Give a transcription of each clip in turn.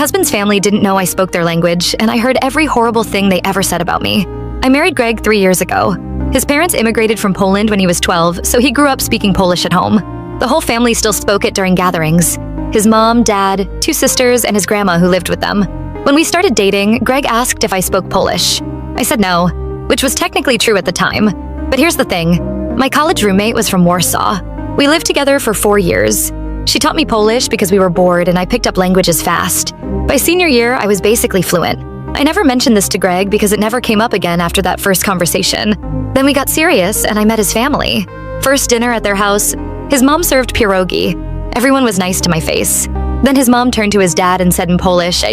husband's family didn't know I spoke their language, and I heard every horrible thing they ever said about me. I married Greg 3 years ago. His parents immigrated from Poland when he was 12, so he grew up speaking Polish at home. The whole family still spoke it during gatherings. His mom, dad, 2 sisters, and his grandma who lived with them. When we started dating, Greg asked if I spoke Polish. I said no, which was technically true at the time. But here's the thing. My college roommate was from Warsaw. We lived together for 4 years. She taught me Polish because we were bored and I picked up languages fast. By senior year, I was basically fluent. I never mentioned this to Greg because it never came up again after that first conversation. Then we got serious and I met his family. First dinner at their house, his mom served pierogi. Everyone was nice to my face. Then his mom turned to his dad and said in Polish,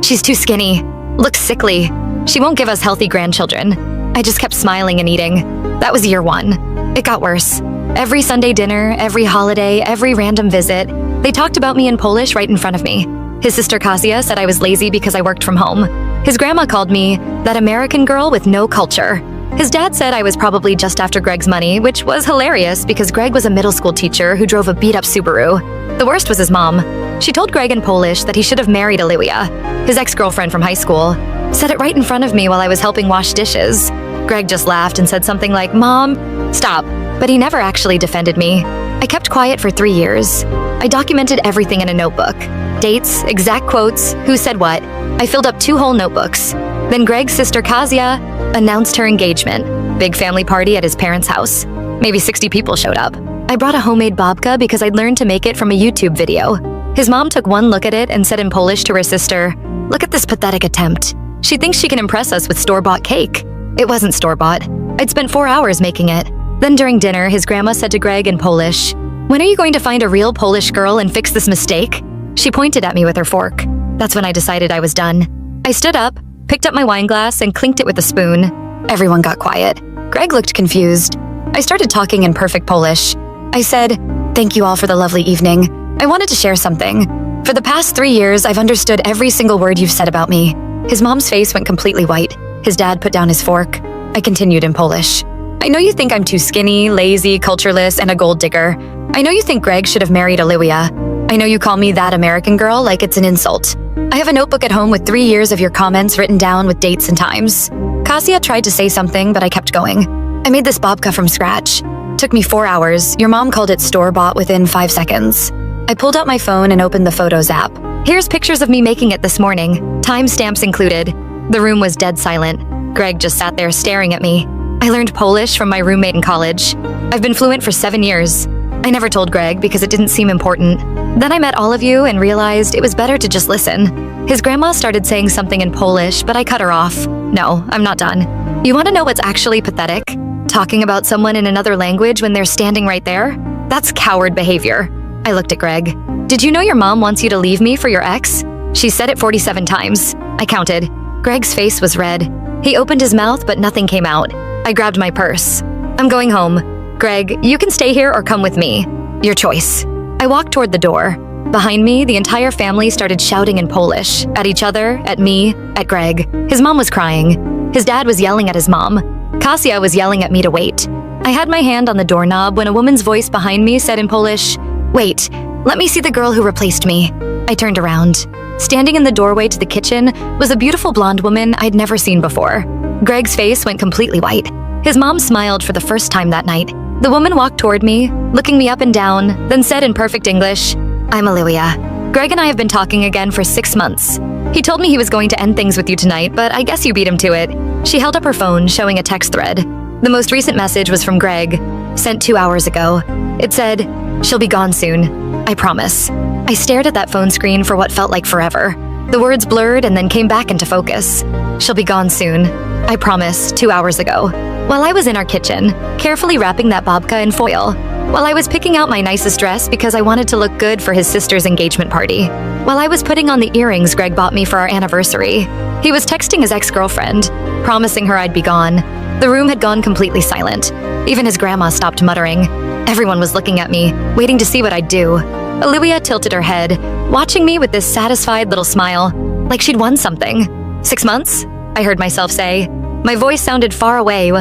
"She's too skinny. Looks sickly. She won't give us healthy grandchildren." I just kept smiling and eating. That was year 1. It got worse. Every Sunday dinner, every holiday, every random visit, they talked about me in Polish right in front of me. His sister Kasia said I was lazy because I worked from home. His grandma called me that American girl with no culture. His dad said I was probably just after Greg's money, which was hilarious because Greg was a middle school teacher who drove a beat-up Subaru. The worst was his mom. She told Greg in Polish that he should have married Olivia, his ex-girlfriend from high school. Said it right in front of me while I was helping wash dishes. Greg just laughed and said something like, "Mom, stop." But he never actually defended me. I kept quiet for 3 years. I documented everything in a notebook. Dates, exact quotes, who said what. I filled up 2 whole notebooks. Then Greg's sister Kasia announced her engagement. Big family party at his parents' house. Maybe 60 people showed up. I brought a homemade babka because I'd learned to make it from a YouTube video. His mom took one look at it and said in Polish to her sister, "Look at this pathetic attempt. She thinks she can impress us with store-bought cake." It wasn't store-bought. I'd spent 4 hours making it. Then during dinner, his grandma said to Greg in Polish, "When are you going to find a real Polish girl and fix this mistake?" She pointed at me with her fork. That's when I decided I was done. I stood up, picked up my wine glass, and clinked it with a spoon. Everyone got quiet. Greg looked confused. I started talking in perfect Polish. I said, "Thank you all for the lovely evening. I wanted to share something. For the past 3 years, I've understood every single word you've said about me." His mom's face went completely white. His dad put down his fork. I continued in Polish. "I know you think I'm too skinny, lazy, cultureless, and a gold digger. I know you think Greg should have married Olivia. I know you call me that American girl like it's an insult. I have a notebook at home with 3 years of your comments written down with dates and times." Kasia tried to say something, but I kept going. "I made this babka from scratch. Took me 4 hours. Your mom called it store-bought within 5 seconds. I pulled out my phone and opened the Photos app. Here's pictures of me making it this morning. Timestamps included. The room was dead silent. Greg just sat there staring at me. I learned Polish from my roommate in college. I've been fluent for 7 years. I never told Greg because it didn't seem important. Then I met all of you and realized it was better to just listen. His grandma started saying something in Polish, but I cut her off. No, I'm not done. You want to know what's actually pathetic? Talking about someone in another language when they're standing right there? That's coward behavior. I looked at Greg. "Did you know your mom wants you to leave me for your ex?" She said it 47 times. I counted. Greg's face was red. He opened his mouth, but nothing came out. I grabbed my purse. "I'm going home. Greg, you can stay here or come with me. Your choice." I walked toward the door. Behind me, the entire family started shouting in Polish, at each other, at me, at Greg. His mom was crying. His dad was yelling at his mom. Kasia was yelling at me to wait. I had my hand on the doorknob when a woman's voice behind me said in Polish, "Wait, let me see the girl who replaced me." I turned around. Standing in the doorway to the kitchen was a beautiful blonde woman I'd never seen before. Greg's face went completely white. His mom smiled for the first time that night. The woman walked toward me, looking me up and down, then said in perfect English, "I'm Olivia. Greg and I have been talking again for 6 months. He told me he was going to end things with you tonight, but I guess you beat him to it." She held up her phone, showing a text thread. The most recent message was from Greg, sent 2 hours ago. It said, "She'll be gone soon. I promise." I stared at that phone screen for what felt like forever. The words blurred and then came back into focus. "She'll be gone soon. I promise, 2 hours ago." While I was in our kitchen, carefully wrapping that babka in foil, while I was picking out my nicest dress because I wanted to look good for his sister's engagement party, while I was putting on the earrings Greg bought me for our anniversary, he was texting his ex-girlfriend, promising her I'd be gone. The room had gone completely silent. Even his grandma stopped muttering. Everyone was looking at me, waiting to see what I'd do. Olivia tilted her head, watching me with this satisfied little smile, like she'd won something. 6 months? I heard myself say. My voice sounded far away.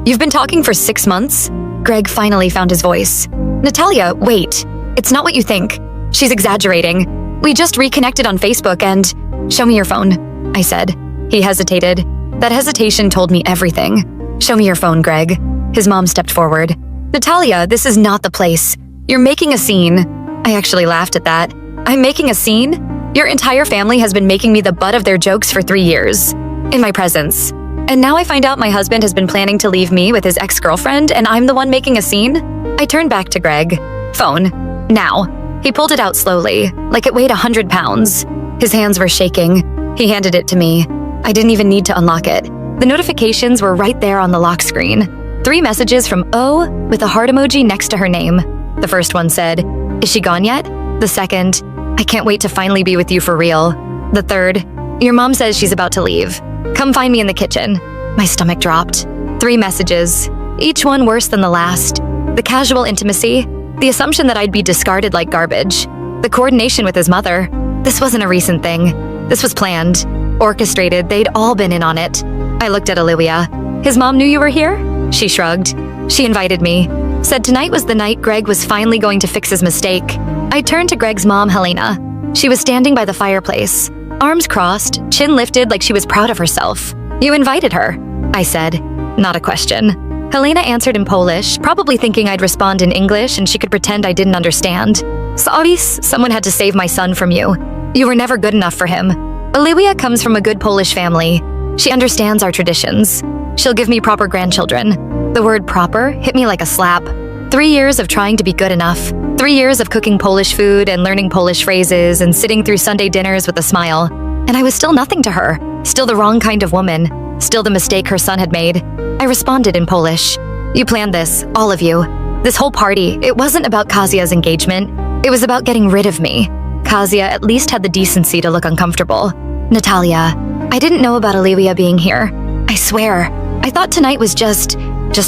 "You've been talking for 6 months?" Greg finally found his voice. "Natalia, wait. It's not what you think. She's exaggerating. We just reconnected on Facebook and… Show me your phone, I said. He hesitated. That hesitation told me everything. Show me your phone, Greg. His mom stepped forward. Natalia, this is not the place. You're making a scene. I actually laughed at that. I'm making a scene? Your entire family has been making me the butt of their jokes for 3 years. In my presence. And now I find out my husband has been planning to leave me with his ex-girlfriend and I'm the one making a scene? I turned back to Greg. Phone. Now. He pulled it out slowly, like it weighed 100 pounds. His hands were shaking. He handed it to me. I didn't even need to unlock it. The notifications were right there on the lock screen. 3 messages from O with a heart emoji next to her name. The first one said, "Is she gone yet?" The second, "I can't wait to finally be with you for real." The third, "Your mom says she's about to leave. Come find me in the kitchen." My stomach dropped. 3 messages, each one worse than the last. The casual intimacy, the assumption that I'd be discarded like garbage, the coordination with his mother. This wasn't a recent thing. This was planned, orchestrated. They'd all been in on it. I looked at Olivia. "His mom knew you were here?" She shrugged. She invited me. Said tonight was the night Greg was finally going to fix his mistake. I turned to Greg's mom, Helena. She was standing by the fireplace, arms crossed, chin lifted like she was proud of herself. "You invited her," I said. Not a question. Helena answered in Polish, probably thinking I'd respond in English and she could pretend I didn't understand. "Sorry, someone had to save my son from you. You were never good enough for him. Olivia comes from a good Polish family. She understands our traditions. She'll give me proper grandchildren." The word proper hit me like a slap. 3 years of trying to be good enough. 3 years of cooking Polish food and learning Polish phrases and sitting through Sunday dinners with a smile. And I was still nothing to her. Still the wrong kind of woman. Still the mistake her son had made. I responded in Polish. "You planned this, all of you. This whole party, it wasn't about Kazia's engagement. It was about getting rid of me. Kazia at least had the decency to look uncomfortable. Natalia, I didn't know about Olivia being here. I swear. I thought tonight was just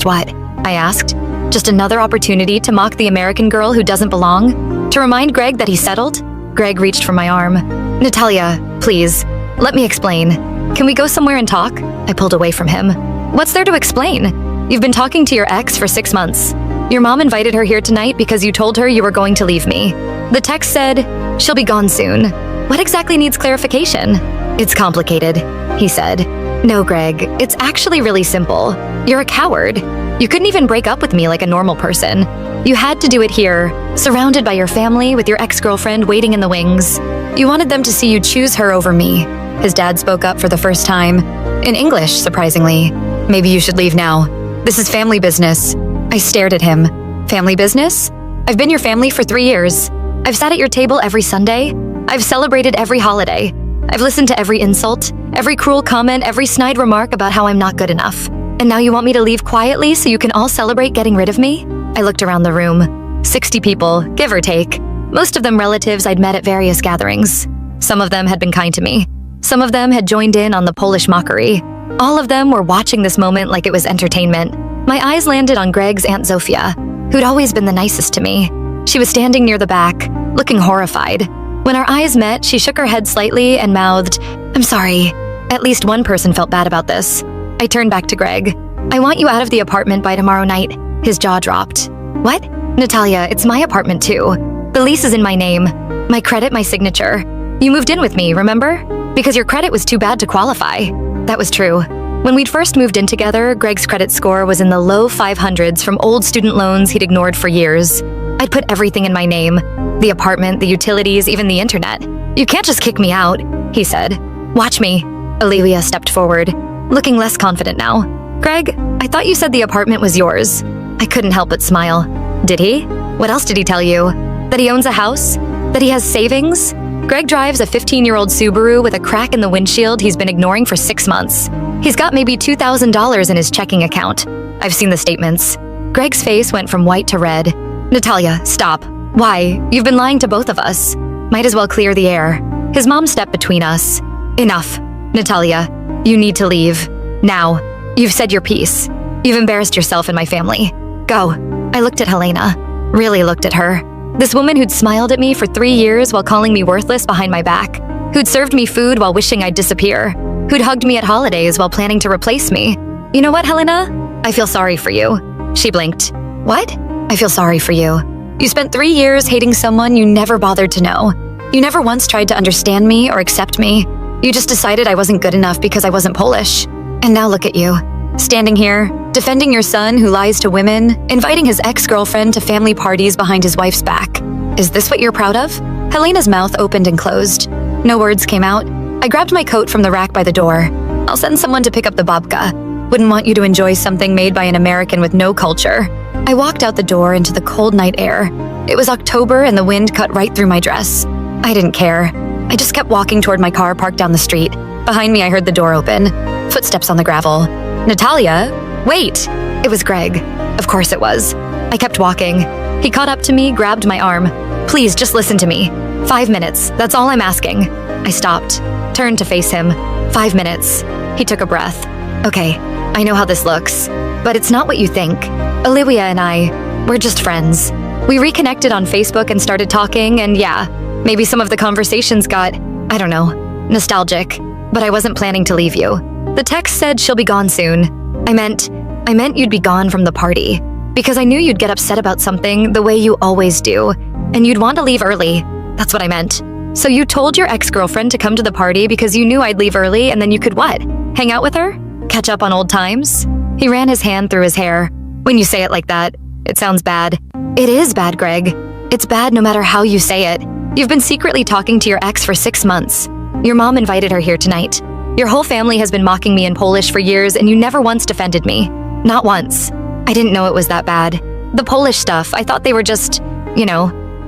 what?" I asked. "Just another opportunity to mock the American girl who doesn't belong? To remind Greg that he settled?" Greg reached for my arm. "Natalia, please, let me explain. Can we go somewhere and talk?" I pulled away from him. "What's there to explain? You've been talking to your ex for 6 months. Your mom invited her here tonight because you told her you were going to leave me. The text said, she'll be gone soon. What exactly needs clarification?" "It's complicated," he said. "No, Greg, it's actually really simple. You're a coward. You couldn't even break up with me like a normal person. You had to do it here, surrounded by your family with your ex-girlfriend waiting in the wings. You wanted them to see you choose her over me." His dad spoke up for the first time. In English, surprisingly. "Maybe you should leave now. This is family business." I stared at him. "Family business? I've been your family for 3 years. I've sat at your table every Sunday. I've celebrated every holiday. I've listened to every insult, every cruel comment, every snide remark about how I'm not good enough. And now you want me to leave quietly so you can all celebrate getting rid of me?" I looked around the room. 60 people, give or take. Most of them relatives I'd met at various gatherings. Some of them had been kind to me. Some of them had joined in on the Polish mockery. All of them were watching this moment like it was entertainment. My eyes landed on Greg's Aunt Zofia, who'd always been the nicest to me. She was standing near the back, looking horrified. When our eyes met, she shook her head slightly and mouthed, "I'm sorry." At least one person felt bad about this. I turned back to Greg. "I want you out of the apartment by tomorrow night." His jaw dropped. "What?" "Natalia, it's my apartment too. The lease is in my name. My credit, my signature. You moved in with me, remember? Because your credit was too bad to qualify." That was true. When we'd first moved in together, Greg's credit score was in the low 500s from old student loans he'd ignored for years. I'd put everything in my name. The apartment, the utilities, even the internet. "You can't just kick me out," he said. "Watch me." Olivia stepped forward, looking less confident now. "Greg, I thought you said the apartment was yours." I couldn't help but smile. "Did he? What else did he tell you? That he owns a house? That he has savings?" Greg drives a 15-year-old Subaru with a crack in the windshield he's been ignoring for 6 months. He's got maybe $2,000 in his checking account. I've seen the statements. Greg's face went from white to red. "Natalia, stop. Why? You've been lying to both of us. Might as well clear the air." His mom stepped between us. "Enough. Natalia, you need to leave. Now. You've said your piece. You've embarrassed yourself and my family. Go." I looked at Helena. Really looked at her. This woman who'd smiled at me for 3 years while calling me worthless behind my back. Who'd served me food while wishing I'd disappear. Who'd hugged me at holidays while planning to replace me. "You know what, Helena? I feel sorry for you." She blinked. "What?" "I feel sorry for you. You spent 3 years hating someone you never bothered to know. You never once tried to understand me or accept me. You just decided I wasn't good enough because I wasn't Polish. And now look at you, standing here, defending your son who lies to women, inviting his ex-girlfriend to family parties behind his wife's back. Is this what you're proud of? Helena's mouth opened and closed. No words came out. I grabbed my coat from the rack by the door. I'll send someone to pick up the babka. Wouldn't want you to enjoy something made by an American with no culture. I walked out the door into the cold night air. It was October and the wind cut right through my dress. I didn't care. I just kept walking toward my car parked down the street. Behind me, I heard the door open. Footsteps on the gravel. Natalia? Wait! It was Greg. Of course it was. I kept walking. He caught up to me, grabbed my arm. Please, just listen to me. 5 minutes, that's all I'm asking. I stopped, turned to face him. 5 minutes. He took a breath. Okay, I know how this looks, but it's not what you think. Olivia and we're just friends. We reconnected on Facebook and started talking, and yeah, maybe some of the conversations got, I don't know, nostalgic, but I wasn't planning to leave you. The text said she'll be gone soon. I meant you'd be gone from the party, because I knew you'd get upset about something the way you always do, and you'd want to leave early. That's what I meant. So you told your ex-girlfriend to come to the party because you knew I'd leave early and then you could what? Hang out with her? Catch up on old times? He ran his hand through his hair. When you say it like that, it sounds bad. It is bad, Greg. It's bad no matter how you say it. You've been secretly talking to your ex for 6 months. Your mom invited her here tonight. Your whole family has been mocking me in Polish for years and you never once defended me. Not once. I didn't know it was that bad. The Polish stuff, I thought they were just,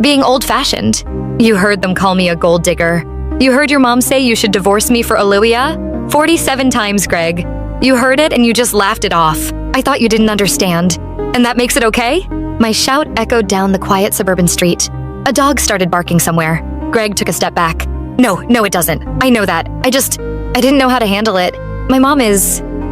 being old-fashioned. You heard them call me a gold digger. You heard your mom say you should divorce me for Olivia? 47 times, Greg. You heard it and you just laughed it off. I thought you didn't understand. And that makes it okay? My shout echoed down the quiet suburban street. A dog started barking somewhere. Greg took a step back. No, it doesn't. I know that. I didn't know how to handle it. My mom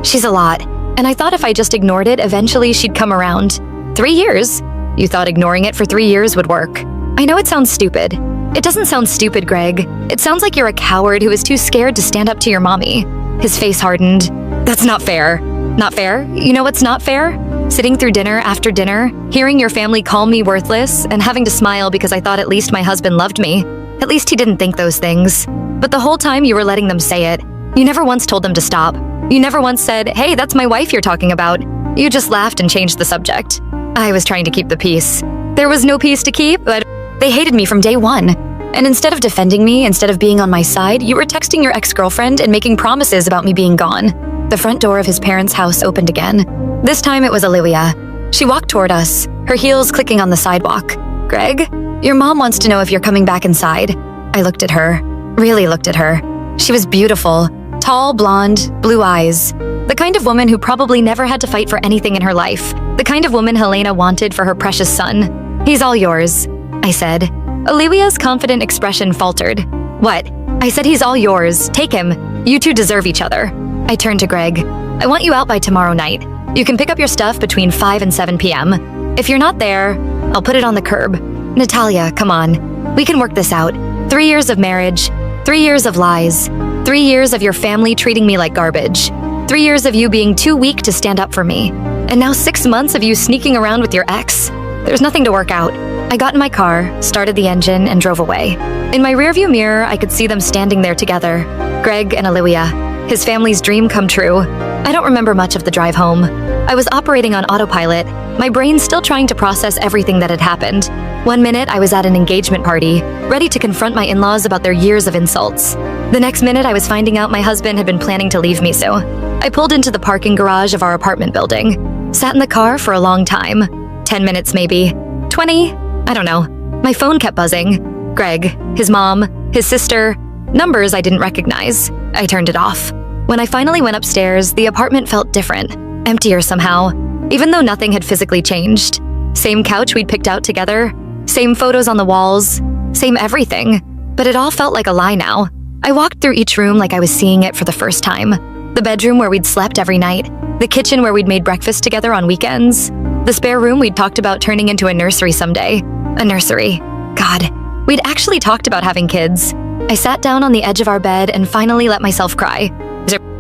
she's a lot. And I thought if I just ignored it, eventually she'd come around. 3 years? You thought ignoring it for 3 years would work. I know it sounds stupid. It doesn't sound stupid, Greg. It sounds like you're a coward who is too scared to stand up to your mommy. His face hardened. That's not fair. Not fair? You know what's not fair? Sitting through dinner after dinner, hearing your family call me worthless, and having to smile because I thought at least my husband loved me. At least he didn't think those things. But the whole time you were letting them say it. You never once told them to stop. You never once said, hey, that's my wife you're talking about. You just laughed and changed the subject. I was trying to keep the peace. There was no peace to keep, but they hated me from day one. And instead of defending me, instead of being on my side, you were texting your ex-girlfriend and making promises about me being gone. The front door of his parents' house opened again. This time it was Olivia. She walked toward us, her heels clicking on the sidewalk. Greg, your mom wants to know if you're coming back inside. I looked at her, really looked at her. She was beautiful, tall, blonde, blue eyes. The kind of woman who probably never had to fight for anything in her life. The kind of woman Helena wanted for her precious son. He's all yours, I said. Olivia's confident expression faltered. What? I said he's all yours. Take him. You two deserve each other. I turned to Greg. I want you out by tomorrow night. You can pick up your stuff between 5 and 7 p.m. If you're not there, I'll put it on the curb. Natalia, come on. We can work this out. 3 years of marriage, 3 years of lies, 3 years of your family treating me like garbage, 3 years of you being too weak to stand up for me, and now 6 months of you sneaking around with your ex. There's nothing to work out. I got in my car, started the engine, and drove away. In my rearview mirror, I could see them standing there together, Greg and Olivia, his family's dream come true. I don't remember much of the drive home. I was operating on autopilot, my brain still trying to process everything that had happened. 1 minute, I was at an engagement party, ready to confront my in-laws about their years of insults. The next minute, I was finding out my husband had been planning to leave me so. I pulled into the parking garage of our apartment building, sat in the car for a long time. 10 minutes maybe. 20? I don't know. My phone kept buzzing. Greg, his mom, his sister, numbers I didn't recognize. I turned it off. When I finally went upstairs, the apartment felt different, emptier somehow, even though nothing had physically changed. Same couch we'd picked out together, same photos on the walls, same everything, but it all felt like a lie now. I walked through each room like I was seeing it for the first time. The bedroom where we'd slept every night, the kitchen where we'd made breakfast together on weekends, the spare room we'd talked about turning into a nursery someday. A nursery. God, we'd actually talked about having kids. I sat down on the edge of our bed and finally let myself cry.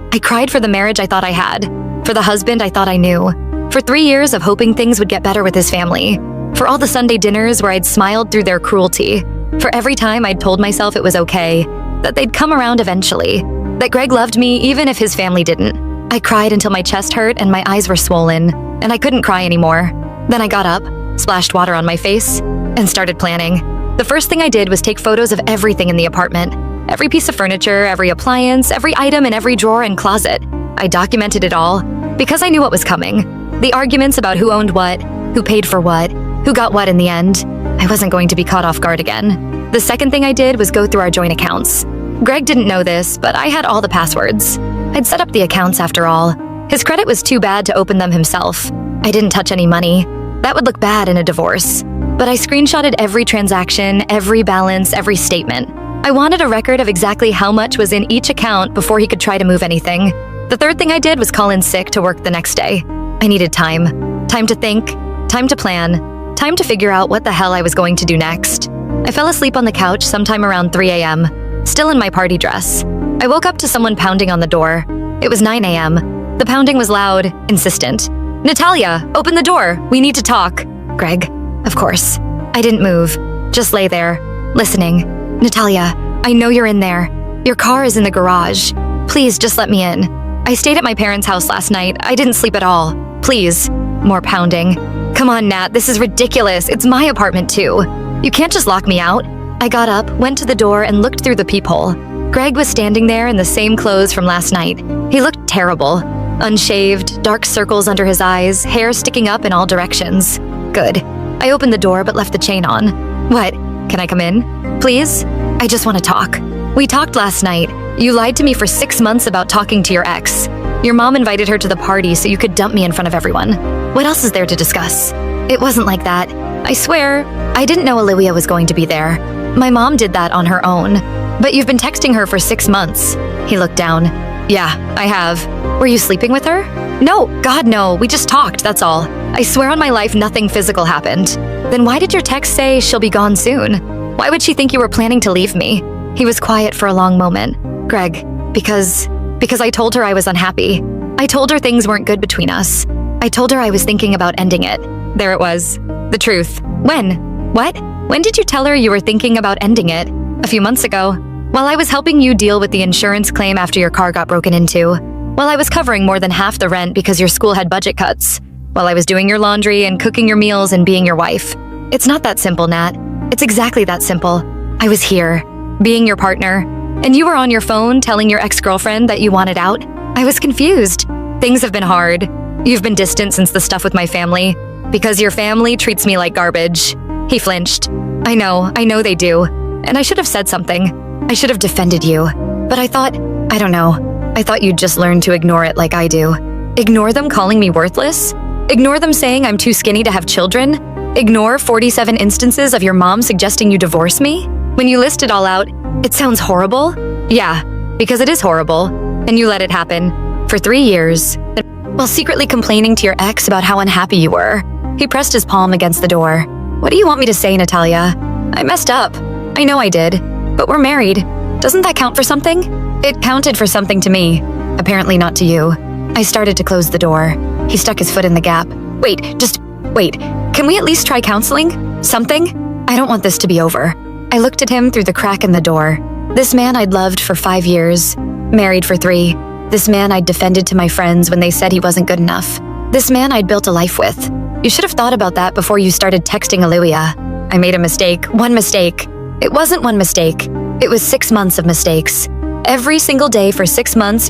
I cried for the marriage I thought I had, for the husband I thought I knew, for 3 years of hoping things would get better with his family, for all the Sunday dinners where I'd smiled through their cruelty, For every time I'd told myself it was okay, that they'd come around eventually, that Greg loved me even if his family didn't. I cried until my chest hurt and my eyes were swollen, and I couldn't cry anymore. Then I got up, splashed water on my face, and started planning. The first thing I did was take photos of everything in the apartment. Every piece of furniture, every appliance, every item in every drawer and closet. I documented it all because I knew what was coming. The arguments about who owned what, who paid for what, who got what in the end. I wasn't going to be caught off guard again. The second thing I did was go through our joint accounts. Greg didn't know this, but I had all the passwords. I'd set up the accounts after all. His credit was too bad to open them himself. I didn't touch any money. That would look bad in a divorce. But I screenshotted every transaction, every balance, every statement. I wanted a record of exactly how much was in each account before he could try to move anything. The third thing I did was call in sick to work the next day. I needed time. Time to think, time to plan, time to figure out what the hell I was going to do next. I fell asleep on the couch sometime around 3 a.m., still in my party dress. I woke up to someone pounding on the door. It was 9 a.m. The pounding was loud, insistent. "Natalia, open the door. We need to talk." Greg, of course. I didn't move, just lay there, listening. "Natalia, I know you're in there. Your car is in the garage. Please just let me in. I stayed at my parents' house last night. I didn't sleep at all. Please." More pounding. "Come on, Nat, this is ridiculous. It's my apartment too. You can't just lock me out." I got up, went to the door, and looked through the peephole. Greg was standing there in the same clothes from last night. He looked terrible. Unshaved, dark circles under his eyes, hair sticking up in all directions. Good. I opened the door but left the chain on. "What? Can I come in? Please? I just want to talk." "We talked last night. You lied to me for 6 months about talking to your ex. Your mom invited her to the party so you could dump me in front of everyone. What else is there to discuss?" "It wasn't like that. I swear, I didn't know Olivia was going to be there. My mom did that on her own. But you've been texting her for 6 months." He looked down. "Yeah, I have." "Were you sleeping with her?" "No, God no, we just talked, that's all. I swear on my life nothing physical happened." "Then why did your text say she'll be gone soon? Why would she think you were planning to leave me?" He was quiet for a long moment. "Greg, because I told her I was unhappy. I told her things weren't good between us. I told her I was thinking about ending it." There it was. The truth. "When? What? When did you tell her you were thinking about ending it?" "A few months ago. While I was helping you deal with the insurance claim after your car got broken into. While I was covering more than half the rent because your school had budget cuts. While I was doing your laundry and cooking your meals and being your wife. It's not that simple, Nat. It's exactly that simple. I was here, being your partner, and you were on your phone telling your ex-girlfriend that you wanted out. I was confused. Things have been hard. You've been distant since the stuff with my family. Because your family treats me like garbage." He flinched. I know they do. And I should have said something. I should have defended you. But I thought, I don't know. I thought you'd just learn to ignore it like I do. Ignore them calling me worthless? Ignore them saying I'm too skinny to have children? Ignore 47 instances of your mom suggesting you divorce me? When you list it all out, it sounds horrible. Yeah, because it is horrible. And you let it happen. For 3 years. While secretly complaining to your ex about how unhappy you were. He pressed his palm against the door. "What do you want me to say, Natalia? I messed up. I know I did. But we're married. Doesn't that count for something?" It counted for something to me. Apparently not to you. I started to close the door. He stuck his foot in the gap. Wait. Can we at least try counseling? Something? I don't want this to be over." I looked at him through the crack in the door. This man I'd loved for 5 years. Married for 3. This man I'd defended to my friends when they said he wasn't good enough. This man I'd built a life with. You should have thought about that before you started texting Olivia. I made a mistake. One mistake. It wasn't one mistake. It was 6 months of mistakes. Every single day for 6 months,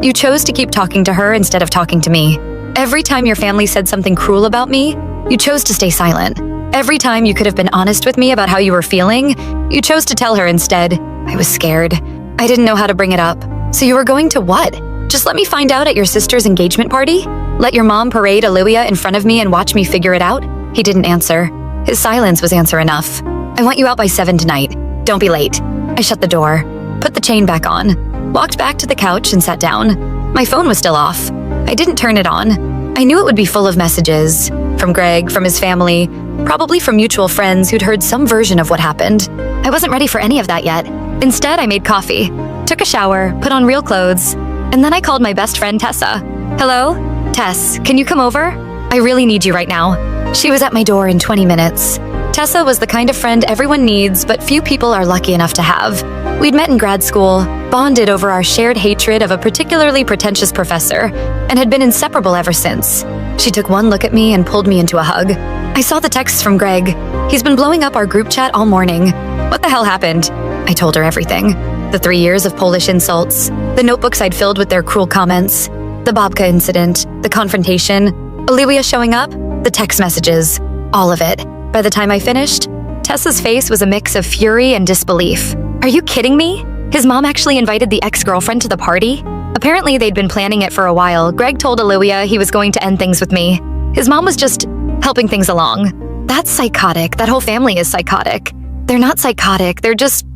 you chose to keep talking to her instead of talking to me. Every time your family said something cruel about me, you chose to stay silent. Every time you could have been honest with me about how you were feeling, you chose to tell her instead. I was scared. I didn't know how to bring it up. So you were going to what? Just let me find out at your sister's engagement party? Let your mom parade Olivia in front of me and watch me figure it out? He didn't answer. His silence was answer enough. I want you out by 7 tonight. Don't be late. I shut the door, put the chain back on, walked back to the couch and sat down. My phone was still off. I didn't turn it on. I knew it would be full of messages. From Greg, from his family, probably from mutual friends who'd heard some version of what happened. I wasn't ready for any of that yet. Instead, I made coffee, took a shower, put on real clothes, and then I called my best friend Tessa. "Hello? Tess, can you come over? I really need you right now." She was at my door in 20 minutes. Tessa was the kind of friend everyone needs, but few people are lucky enough to have. We'd met in grad school, bonded over our shared hatred of a particularly pretentious professor, and had been inseparable ever since. She took one look at me and pulled me into a hug. I saw the texts from Greg. He's been blowing up our group chat all morning. What the hell happened? I told her everything. The 3 years of Polish insults, the notebooks I'd filled with their cruel comments, the Babka incident, the confrontation, Olivia showing up, the text messages, all of it. By the time I finished, Tessa's face was a mix of fury and disbelief. Are you kidding me? His mom actually invited the ex-girlfriend to the party? Apparently they'd been planning it for a while. Greg told Olivia he was going to end things with me. His mom was just helping things along. That's psychotic. That whole family is psychotic. They're not psychotic, they're just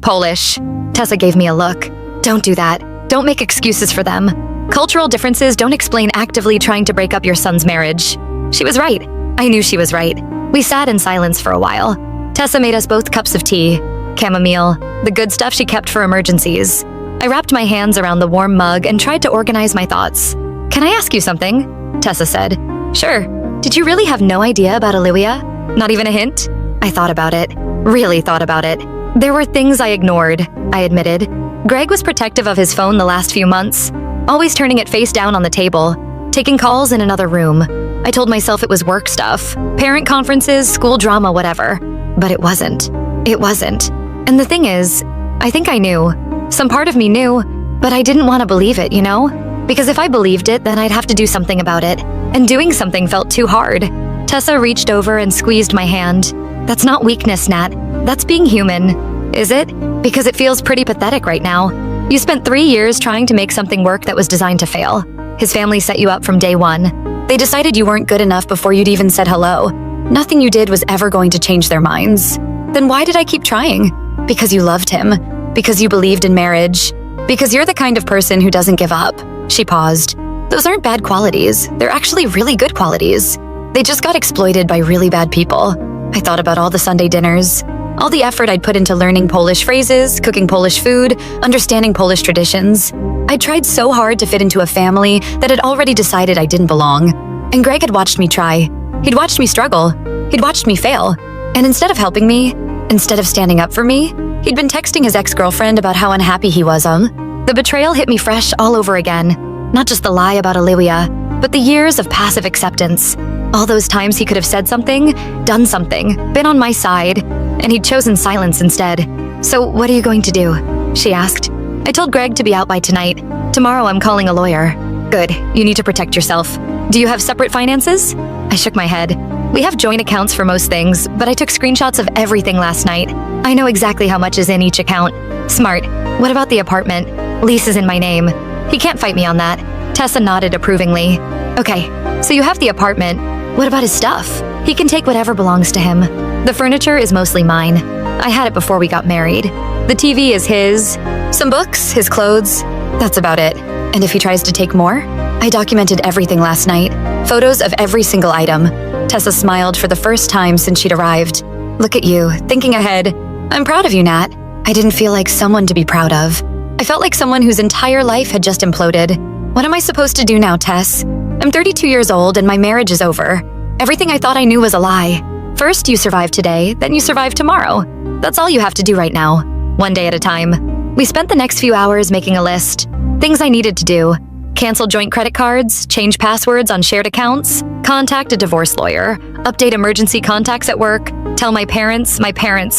Polish. Tessa gave me a look. Don't do that. Don't make excuses for them. Cultural differences don't explain actively trying to break up your son's marriage. She was right. I knew she was right. We sat in silence for a while. Tessa made us both cups of tea, chamomile, the good stuff she kept for emergencies. I wrapped my hands around the warm mug and tried to organize my thoughts. Can I ask you something? Tessa said. Sure. Did you really have no idea about Olivia? Not even a hint? I thought about it. Really thought about it. There were things I ignored, I admitted. Greg was protective of his phone the last few months, always turning it face down on the table, taking calls in another room. I told myself it was work stuff, parent conferences, school drama, whatever. But it wasn't. It wasn't. And the thing is, I think I knew. Some part of me knew, but I didn't want to believe it, you know? Because if I believed it, then I'd have to do something about it. And doing something felt too hard. Tessa reached over and squeezed my hand. That's not weakness, Nat. That's being human. Is it? Because it feels pretty pathetic right now. You spent 3 years trying to make something work that was designed to fail. His family set you up from day one. They decided you weren't good enough before you'd even said hello. Nothing you did was ever going to change their minds. Then why did I keep trying? Because you loved him. Because you believed in marriage. Because you're the kind of person who doesn't give up. She paused. Those aren't bad qualities. They're actually really good qualities. They just got exploited by really bad people. I thought about all the Sunday dinners, all the effort I'd put into learning Polish phrases, cooking Polish food, understanding Polish traditions. I tried so hard to fit into a family that had already decided I didn't belong. And Greg had watched me try. He'd watched me struggle. He'd watched me fail. And instead of helping me, instead of standing up for me, he'd been texting his ex-girlfriend about how unhappy he was. The betrayal hit me fresh all over again. Not just the lie about Olivia, but the years of passive acceptance. All those times he could have said something, done something, been on my side, and he'd chosen silence instead. So what are you going to do? She asked. I told Greg to be out by tonight. Tomorrow I'm calling a lawyer. Good, you need to protect yourself. Do you have separate finances? I shook my head. We have joint accounts for most things, but I took screenshots of everything last night. I know exactly how much is in each account. Smart. What about the apartment? Lease is in my name. He can't fight me on that. Tessa nodded approvingly. Okay, so you have the apartment. What about his stuff? He can take whatever belongs to him. The furniture is mostly mine. I had it before we got married. The TV is his. Some books, his clothes. That's about it. And if he tries to take more? I documented everything last night. Photos of every single item. Tessa smiled for the first time since she'd arrived. Look at you, thinking ahead. I'm proud of you, Nat. I didn't feel like someone to be proud of. I felt like someone whose entire life had just imploded. What am I supposed to do now, Tess? I'm 32 years old and my marriage is over. Everything I thought I knew was a lie. First you survive today, then you survive tomorrow. That's all you have to do right now. One day at a time. We spent the next few hours making a list. Things I needed to do. Cancel joint credit cards, change passwords on shared accounts, contact a divorce lawyer, update emergency contacts at work, tell my parents,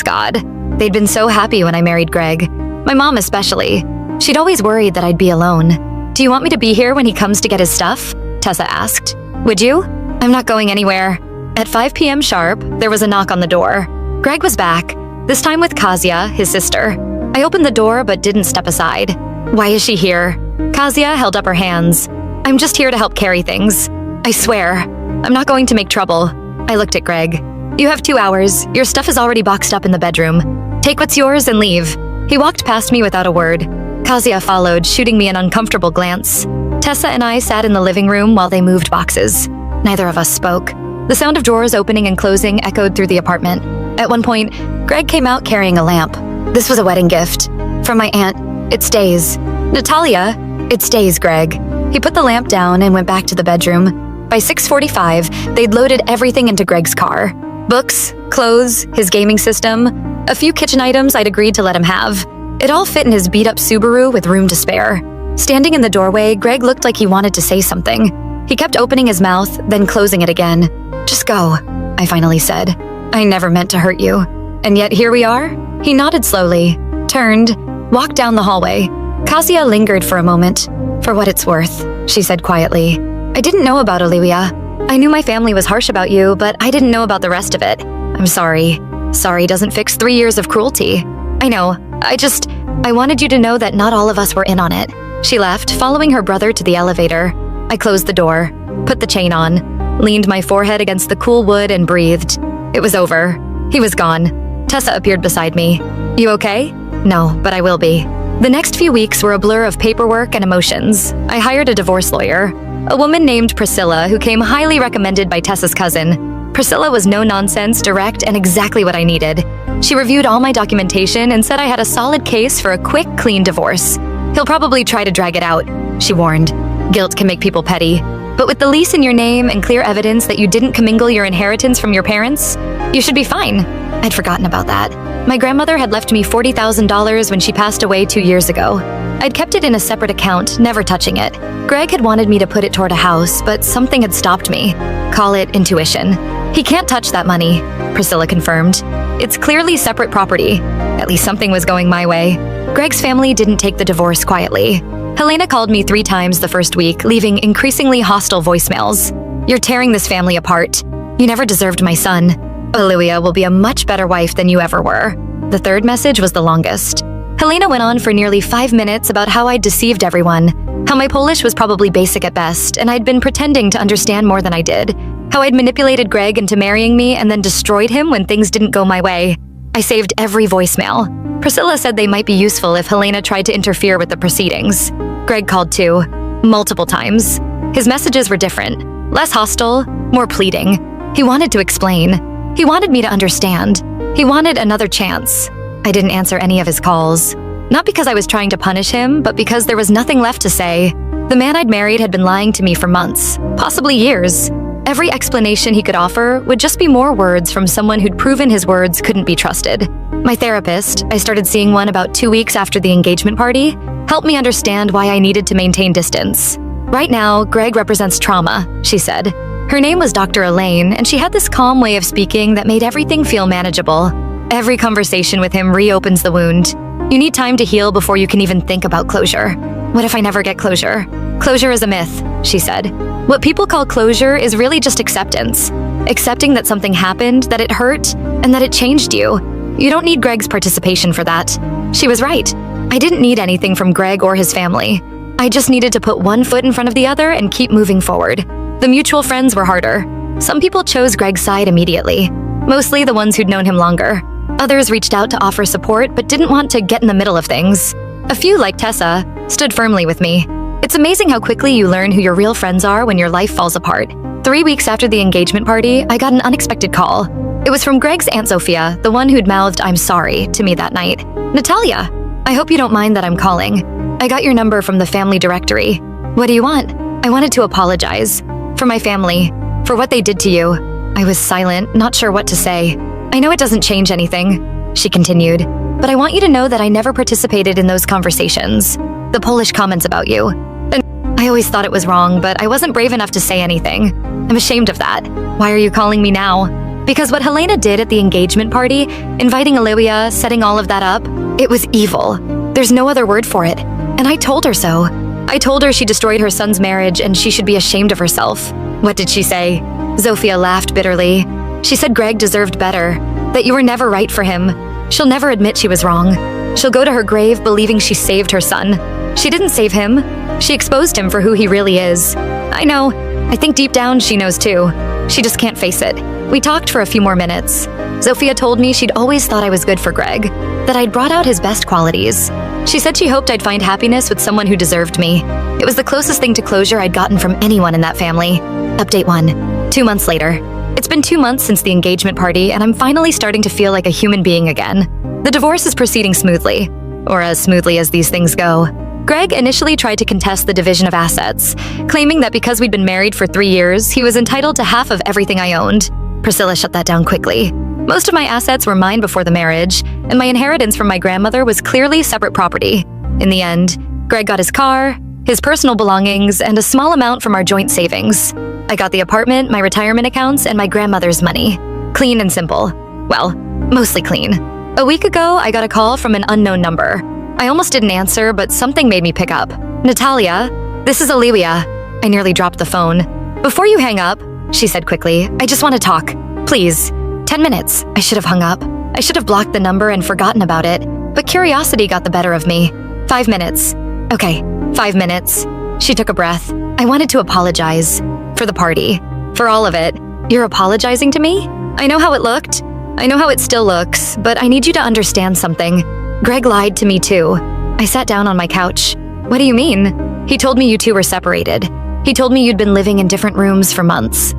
God. They'd been so happy when I married Greg. My mom especially. She'd always worried that I'd be alone. Do you want me to be here when he comes to get his stuff? Tessa asked. Would you? I'm not going anywhere. At 5 p.m. sharp, there was a knock on the door. Greg was back, this time with Kazia, his sister. I opened the door but didn't step aside. Why is she here? Kazia held up her hands. I'm just here to help carry things. I swear. I'm not going to make trouble. I looked at Greg. You have 2 hours. Your stuff is already boxed up in the bedroom. Take what's yours and leave. He walked past me without a word. Kazia followed, shooting me an uncomfortable glance. Tessa and I sat in the living room while they moved boxes. Neither of us spoke. The sound of drawers opening and closing echoed through the apartment. At one point, Greg came out carrying a lamp. This was a wedding gift. From my aunt. It stays. Natalia, it stays, Greg. He put the lamp down and went back to the bedroom. By 6:45, they'd loaded everything into Greg's car. Books, clothes, his gaming system, a few kitchen items I'd agreed to let him have. It all fit in his beat-up Subaru with room to spare. Standing in the doorway, Greg looked like he wanted to say something. He kept opening his mouth, then closing it again. "Just go," I finally said. "I never meant to hurt you." And yet here we are. He nodded slowly, turned, walked down the hallway. Kasia lingered for a moment. "For what it's worth," she said quietly. "I didn't know about Olivia. I knew my family was harsh about you, but I didn't know about the rest of it. I'm sorry. Sorry doesn't fix 3 years of cruelty. I know. I wanted you to know that not all of us were in on it." She left, following her brother to the elevator. I closed the door, put the chain on, leaned my forehead against the cool wood and breathed. It was over. He was gone. Tessa appeared beside me. "You okay?" "No, but I will be." The next few weeks were a blur of paperwork and emotions. I hired a divorce lawyer, a woman named Priscilla who came highly recommended by Tessa's cousin. Priscilla was no-nonsense, direct, and exactly what I needed. She reviewed all my documentation and said I had a solid case for a quick, clean divorce. "He'll probably try to drag it out," she warned. "Guilt can make people petty. But with the lease in your name and clear evidence that you didn't commingle your inheritance from your parents, you should be fine." I'd forgotten about that. My grandmother had left me $40,000 when she passed away 2 years ago. I'd kept it in a separate account, never touching it. Greg had wanted me to put it toward a house, but something had stopped me. Call it intuition. "He can't touch that money," Priscilla confirmed. "It's clearly separate property." At least something was going my way. Greg's family didn't take the divorce quietly. Helena called me 3 times the first week, leaving increasingly hostile voicemails. "You're tearing this family apart. You never deserved my son. Olivia will be a much better wife than you ever were." The third message was the longest. Helena went on for nearly 5 minutes about how I'd deceived everyone, how my Polish was probably basic at best, and I'd been pretending to understand more than I did, how I'd manipulated Greg into marrying me and then destroyed him when things didn't go my way. I saved every voicemail. Priscilla said they might be useful if Helena tried to interfere with the proceedings. Greg called too, multiple times. His messages were different, less hostile, more pleading. He wanted to explain. He wanted me to understand. He wanted another chance. I didn't answer any of his calls. Not because I was trying to punish him, but because there was nothing left to say. The man I'd married had been lying to me for months, possibly years. Every explanation he could offer would just be more words from someone who'd proven his words couldn't be trusted. My therapist, I started seeing one about 2 weeks after the engagement party, helped me understand why I needed to maintain distance. "Right now, Greg represents trauma," she said. Her name was Dr. Elaine, and she had this calm way of speaking that made everything feel manageable. Every conversation with him reopens the wound. You need time to heal before you can even think about closure. What if I never get closure? Closure is a myth, she said. What people call closure is really just acceptance. Accepting that something happened, that it hurt, and that it changed you. You don't need Greg's participation for that. She was right. I didn't need anything from Greg or his family. I just needed to put one foot in front of the other and keep moving forward. The mutual friends were harder. Some people chose Greg's side immediately, mostly the ones who'd known him longer. Others reached out to offer support but didn't want to get in the middle of things. A few, like Tessa, stood firmly with me. It's amazing how quickly you learn who your real friends are when your life falls apart. 3 weeks after the engagement party, I got an unexpected call. It was from Greg's Aunt Sophia, the one who'd mouthed "I'm sorry" to me that night. "Natalia, I hope you don't mind that I'm calling. I got your number from the family directory. What do you want?" I wanted to apologize. For my family. For what they did to you. I was silent, not sure what to say. "I know it doesn't change anything," she continued, "but I want you to know that I never participated in those conversations. The Polish comments about you. And I always thought it was wrong, but I wasn't brave enough to say anything. I'm ashamed of that. Why are you calling me now?" Because what Helena did at the engagement party, inviting Olivia, setting all of that up, it was evil. There's no other word for it. And I told her so. I told her she destroyed her son's marriage and she should be ashamed of herself. What did she say? Zofia laughed bitterly. She said Greg deserved better, that you were never right for him. She'll never admit she was wrong. She'll go to her grave believing she saved her son. She didn't save him. She exposed him for who he really is. I know. I think deep down she knows too. She just can't face it. We talked for a few more minutes. Zofia told me she'd always thought I was good for Greg, that I'd brought out his best qualities. She said she hoped I'd find happiness with someone who deserved me. It was the closest thing to closure I'd gotten from anyone in that family. Update 1. 2 months later. It's been 2 months since the engagement party, and I'm finally starting to feel like a human being again. The divorce is proceeding smoothly, or as smoothly as these things go. Greg initially tried to contest the division of assets, claiming that because we'd been married for 3 years, he was entitled to half of everything I owned. Priscilla shut that down quickly. Most of my assets were mine before the marriage, and my inheritance from my grandmother was clearly separate property. In the end, Greg got his car, his personal belongings, and a small amount from our joint savings. I got the apartment, my retirement accounts, and my grandmother's money. Clean and simple. Well, mostly clean. A week ago, I got a call from an unknown number. I almost didn't answer, but something made me pick up. Natalia, this is Olivia. I nearly dropped the phone. Before you hang up, she said quickly, I just want to talk. Please. 10 minutes. I should have hung up. I should have blocked the number and forgotten about it, but curiosity got the better of me. 5 minutes. Okay, 5 minutes. She took a breath. I wanted to apologize. For the party. For all of it. You're apologizing to me? I know how it looked. I know how it still looks, but I need you to understand something. Greg lied to me too. I sat down on my couch. What do you mean? He told me you two were separated. He told me you'd been living in different rooms for months.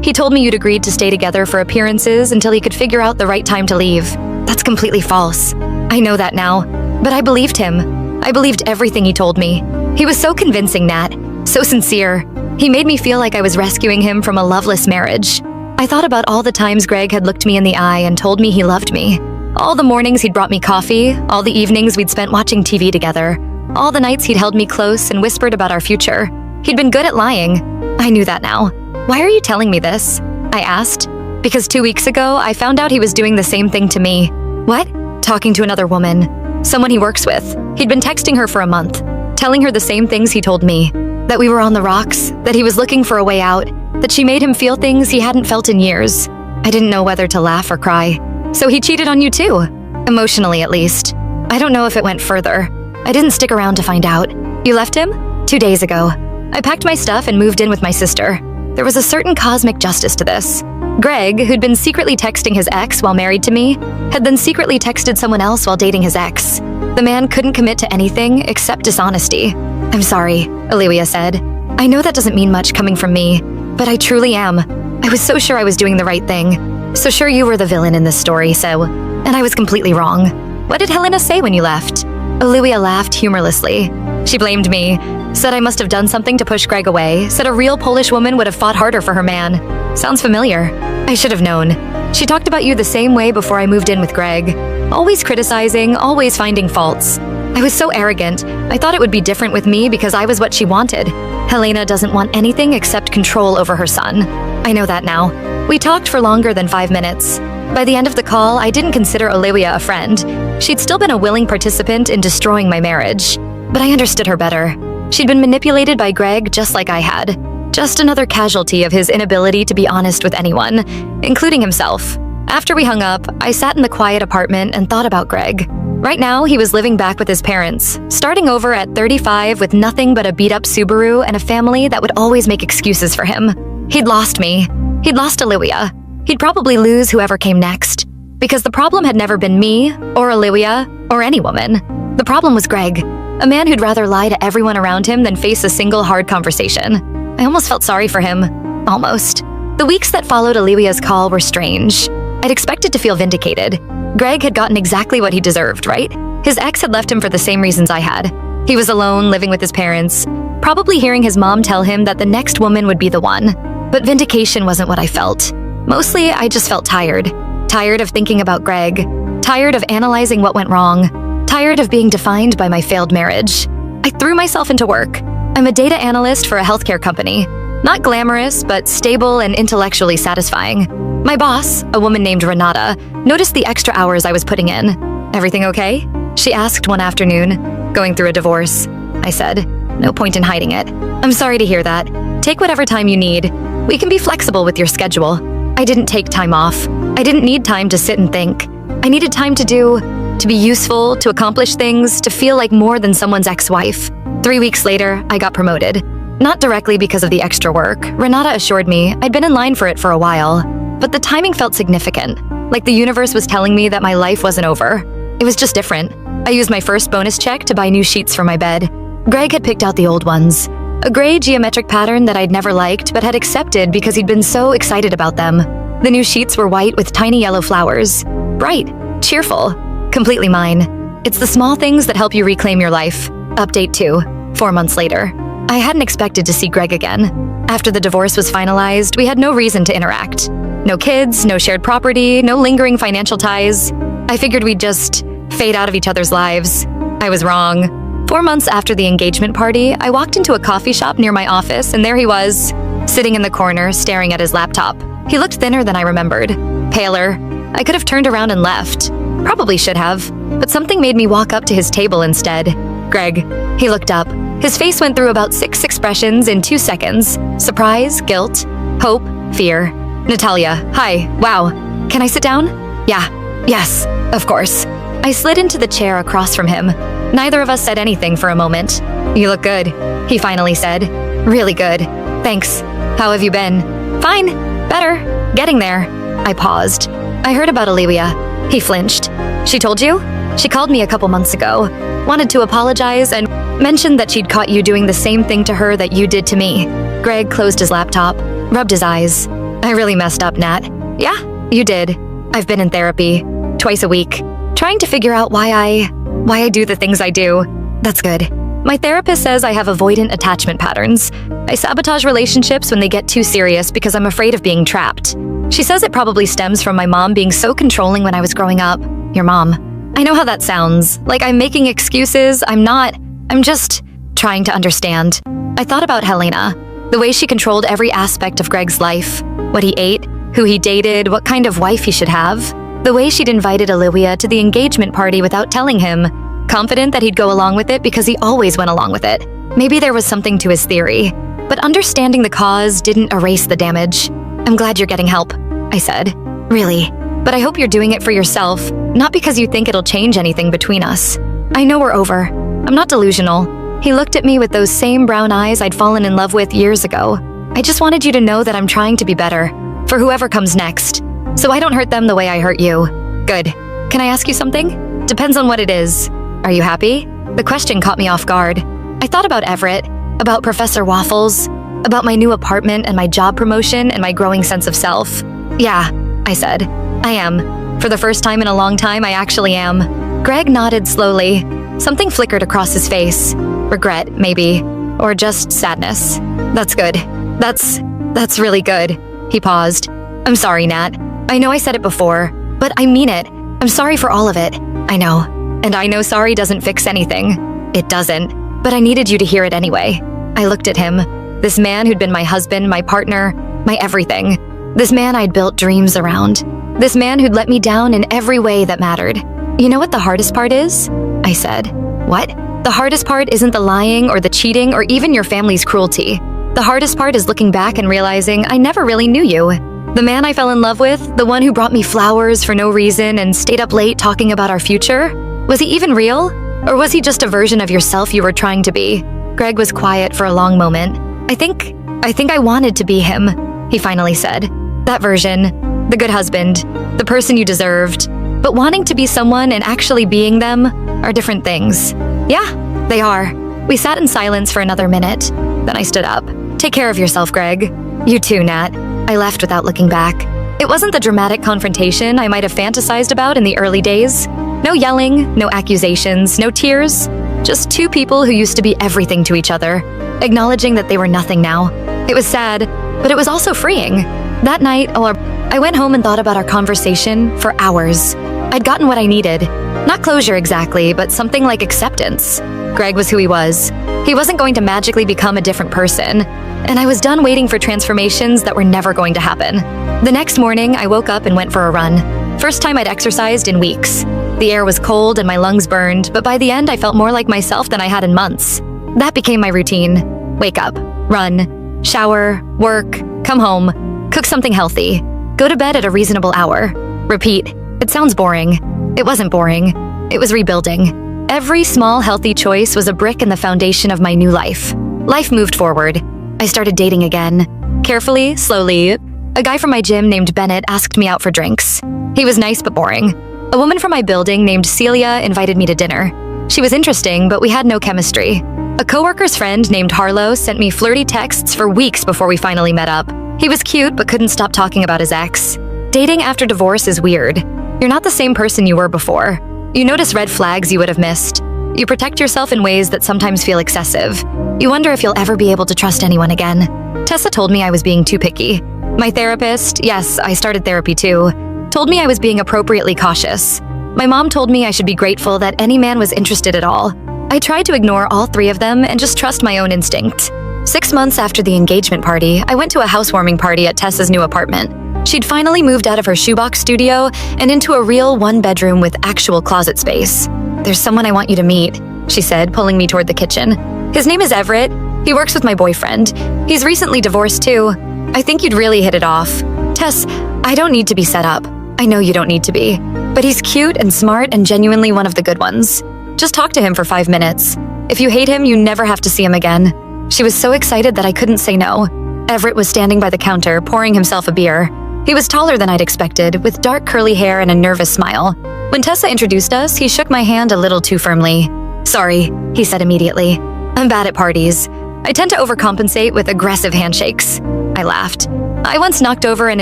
He told me you'd agreed to stay together for appearances until he could figure out the right time to leave. That's completely false. I know that now, but I believed him. I believed everything he told me. He was so convincing, Nat. So sincere. He made me feel like I was rescuing him from a loveless marriage. I thought about all the times Greg had looked me in the eye and told me he loved me. All the mornings he'd brought me coffee, all the evenings we'd spent watching TV together, all the nights he'd held me close and whispered about our future. He'd been good at lying. I knew that now. Why are you telling me this? I asked. Because 2 weeks ago, I found out he was doing the same thing to me. What? Talking to another woman. Someone he works with. He'd been texting her for a month, telling her the same things he told me. That we were on the rocks, that he was looking for a way out, that she made him feel things he hadn't felt in years. I didn't know whether to laugh or cry. So he cheated on you too. Emotionally, at least. I don't know if it went further. I didn't stick around to find out. You left him? 2 days ago. I packed my stuff and moved in with my sister. There was a certain cosmic justice to this. Greg, who'd been secretly texting his ex while married to me, had then secretly texted someone else while dating his ex. The man couldn't commit to anything except dishonesty. I'm sorry, Olivia said. I know that doesn't mean much coming from me, but I truly am. I was so sure I was doing the right thing. So sure you were the villain in this story, and I was completely wrong. What did Helena say when you left? Olivia laughed humorlessly. She blamed me, said I must have done something to push Greg away, said a real Polish woman would have fought harder for her man. Sounds familiar. I should have known. She talked about you the same way before I moved in with Greg. Always criticizing, always finding faults. I was so arrogant. I thought it would be different with me because I was what she wanted. Helena doesn't want anything except control over her son. I know that now. We talked for longer than 5 minutes. By the end of the call, I didn't consider Olivia a friend. She'd still been a willing participant in destroying my marriage. But I understood her better. She'd been manipulated by Greg just like I had. Just another casualty of his inability to be honest with anyone, including himself. After we hung up, I sat in the quiet apartment and thought about Greg. Right now, he was living back with his parents, starting over at 35 with nothing but a beat-up Subaru and a family that would always make excuses for him. He'd lost me. He'd lost Olivia. He'd probably lose whoever came next. Because the problem had never been me, or Olivia, or any woman. The problem was Greg, a man who'd rather lie to everyone around him than face a single hard conversation. I almost felt sorry for him. Almost. The weeks that followed Olivia's call were strange. I'd expected to feel vindicated. Greg had gotten exactly what he deserved, right? His ex had left him for the same reasons I had. He was alone, living with his parents, probably hearing his mom tell him that the next woman would be the one. But vindication wasn't what I felt. Mostly, I just felt tired. Tired of thinking about Greg. Tired of analyzing what went wrong. Tired of being defined by my failed marriage. I threw myself into work. I'm a data analyst for a healthcare company. Not glamorous, but stable and intellectually satisfying. My boss, a woman named Renata, noticed the extra hours I was putting in. Everything okay? She asked one afternoon, going through a divorce. I said, no point in hiding it. I'm sorry to hear that. Take whatever time you need. We can be flexible with your schedule. I didn't take time off. I didn't need time to sit and think. I needed time to be useful, to accomplish things, to feel like more than someone's ex-wife. 3 weeks later, I got promoted. Not directly because of the extra work. Renata assured me I'd been in line for it for a while. But the timing felt significant, like the universe was telling me that my life wasn't over. It was just different. I used my first bonus check to buy new sheets for my bed. Greg had picked out the old ones. A gray geometric pattern that I'd never liked but had accepted because he'd been so excited about them. The new sheets were white with tiny yellow flowers. Bright, cheerful, completely mine. It's the small things that help you reclaim your life. Update 2, 4 months later. I hadn't expected to see Greg again. After the divorce was finalized, we had no reason to interact. No kids, no shared property, no lingering financial ties. I figured we'd just fade out of each other's lives. I was wrong. 4 months after the engagement party, I walked into a coffee shop near my office, and there he was, sitting in the corner, staring at his laptop. He looked thinner than I remembered, paler. I could have turned around and left. Probably should have, but something made me walk up to his table instead. Greg. He looked up. His face went through about 6 expressions in 2 seconds. Surprise, guilt, hope, fear. Natalia, hi, wow. Can I sit down? Yeah, yes, of course. I slid into the chair across from him. Neither of us said anything for a moment. You look good, he finally said. Really good. Thanks. How have you been? Fine. Better. Getting there. I paused. I heard about Olivia. He flinched. She told you? She called me a couple months ago. Wanted to apologize and mentioned that she'd caught you doing the same thing to her that you did to me. Greg closed his laptop, rubbed his eyes. I really messed up, Nat. Yeah, you did. I've been in therapy, twice a week, trying to figure out why I do the things I do. That's good. My therapist says I have avoidant attachment patterns. I sabotage relationships when they get too serious because I'm afraid of being trapped. She says it probably stems from my mom being so controlling when I was growing up. Your mom. I know how that sounds. Like I'm making excuses. I'm not. I'm just trying to understand. I thought about Helena. The way she controlled every aspect of Greg's life. What he ate, who he dated, what kind of wife he should have. The way she'd invited Olivia to the engagement party without telling him, confident that he'd go along with it because he always went along with it. Maybe there was something to his theory, but understanding the cause didn't erase the damage. I'm glad you're getting help, I said. Really, but I hope you're doing it for yourself, not because you think it'll change anything between us. I know we're over. I'm not delusional. He looked at me with those same brown eyes I'd fallen in love with years ago. I just wanted you to know that I'm trying to be better, for whoever comes next, so I don't hurt them the way I hurt you. Good. Can I ask you something? Depends on what it is. Are you happy? The question caught me off guard. I thought about Everett, about Professor Waffles, about my new apartment and my job promotion and my growing sense of self. Yeah, I said. I am. For the first time in a long time, I actually am. Greg nodded slowly. Something flickered across his face. Regret, maybe. Or just sadness. That's good. That's really good. He paused. I'm sorry, Nat. I know I said it before, but I mean it. I'm sorry for all of it. I know. And I know sorry doesn't fix anything. It doesn't. But I needed you to hear it anyway. I looked at him. This man who'd been my husband, my partner, my everything. This man I'd built dreams around. This man who'd let me down in every way that mattered. You know what the hardest part is? I said. What? The hardest part isn't the lying or the cheating or even your family's cruelty. The hardest part is looking back and realizing I never really knew you. The man I fell in love with, the one who brought me flowers for no reason and stayed up late talking about our future, was he even real? Or was he just a version of yourself you were trying to be? Greg was quiet for a long moment. I think I wanted to be him, he finally said. That version, the good husband, the person you deserved. But wanting to be someone and actually being them are different things. Yeah, they are. We sat in silence for another minute. Then I stood up. Take care of yourself, Greg. You too, Nat. I left without looking back. It wasn't the dramatic confrontation I might have fantasized about in the early days. No yelling, no accusations, no tears. Just two people who used to be everything to each other, acknowledging that they were nothing now. It was sad, but it was also freeing. That night, I went home and thought about our conversation for hours. I'd gotten what I needed. Not closure exactly, but something like acceptance. Greg was who he was. He wasn't going to magically become a different person. And I was done waiting for transformations that were never going to happen. The next morning, I woke up and went for a run. First time I'd exercised in weeks. The air was cold and my lungs burned, but by the end I felt more like myself than I had in months. That became my routine. Wake up, run, shower, work, come home, cook something healthy, go to bed at a reasonable hour. Repeat. It sounds boring. It wasn't boring. It was rebuilding. Every small healthy choice was a brick in the foundation of my new life. Life moved forward. I started dating again. Carefully, slowly. A guy from my gym named Bennett asked me out for drinks. He was nice but boring. A woman from my building named Celia invited me to dinner. She was interesting, but we had no chemistry. A coworker's friend named Harlow sent me flirty texts for weeks before we finally met up. He was cute but couldn't stop talking about his ex. Dating after divorce is weird. You're not the same person you were before. You notice red flags you would have missed. You protect yourself in ways that sometimes feel excessive. You wonder if you'll ever be able to trust anyone again. Tessa told me I was being too picky. My therapist, yes, I started therapy too, told me I was being appropriately cautious. My mom told me I should be grateful that any man was interested at all. I tried to ignore all three of them and just trust my own instinct. 6 months after the engagement party, I went to a housewarming party at Tessa's new apartment. She'd finally moved out of her shoebox studio and into a real one-bedroom with actual closet space. "There's someone I want you to meet," she said, pulling me toward the kitchen. "His name is Everett. He works with my boyfriend. He's recently divorced too. I think you'd really hit it off." "Tess, I don't need to be set up. I know you don't need to be. But he's cute and smart and genuinely one of the good ones. Just talk to him for 5 minutes. If you hate him, you never have to see him again." She was so excited that I couldn't say no. Everett was standing by the counter, pouring himself a beer. He was taller than I'd expected, with dark curly hair and a nervous smile. When Tessa introduced us, he shook my hand a little too firmly. "Sorry," he said immediately. "I'm bad at parties. I tend to overcompensate with aggressive handshakes." I laughed. I once knocked over an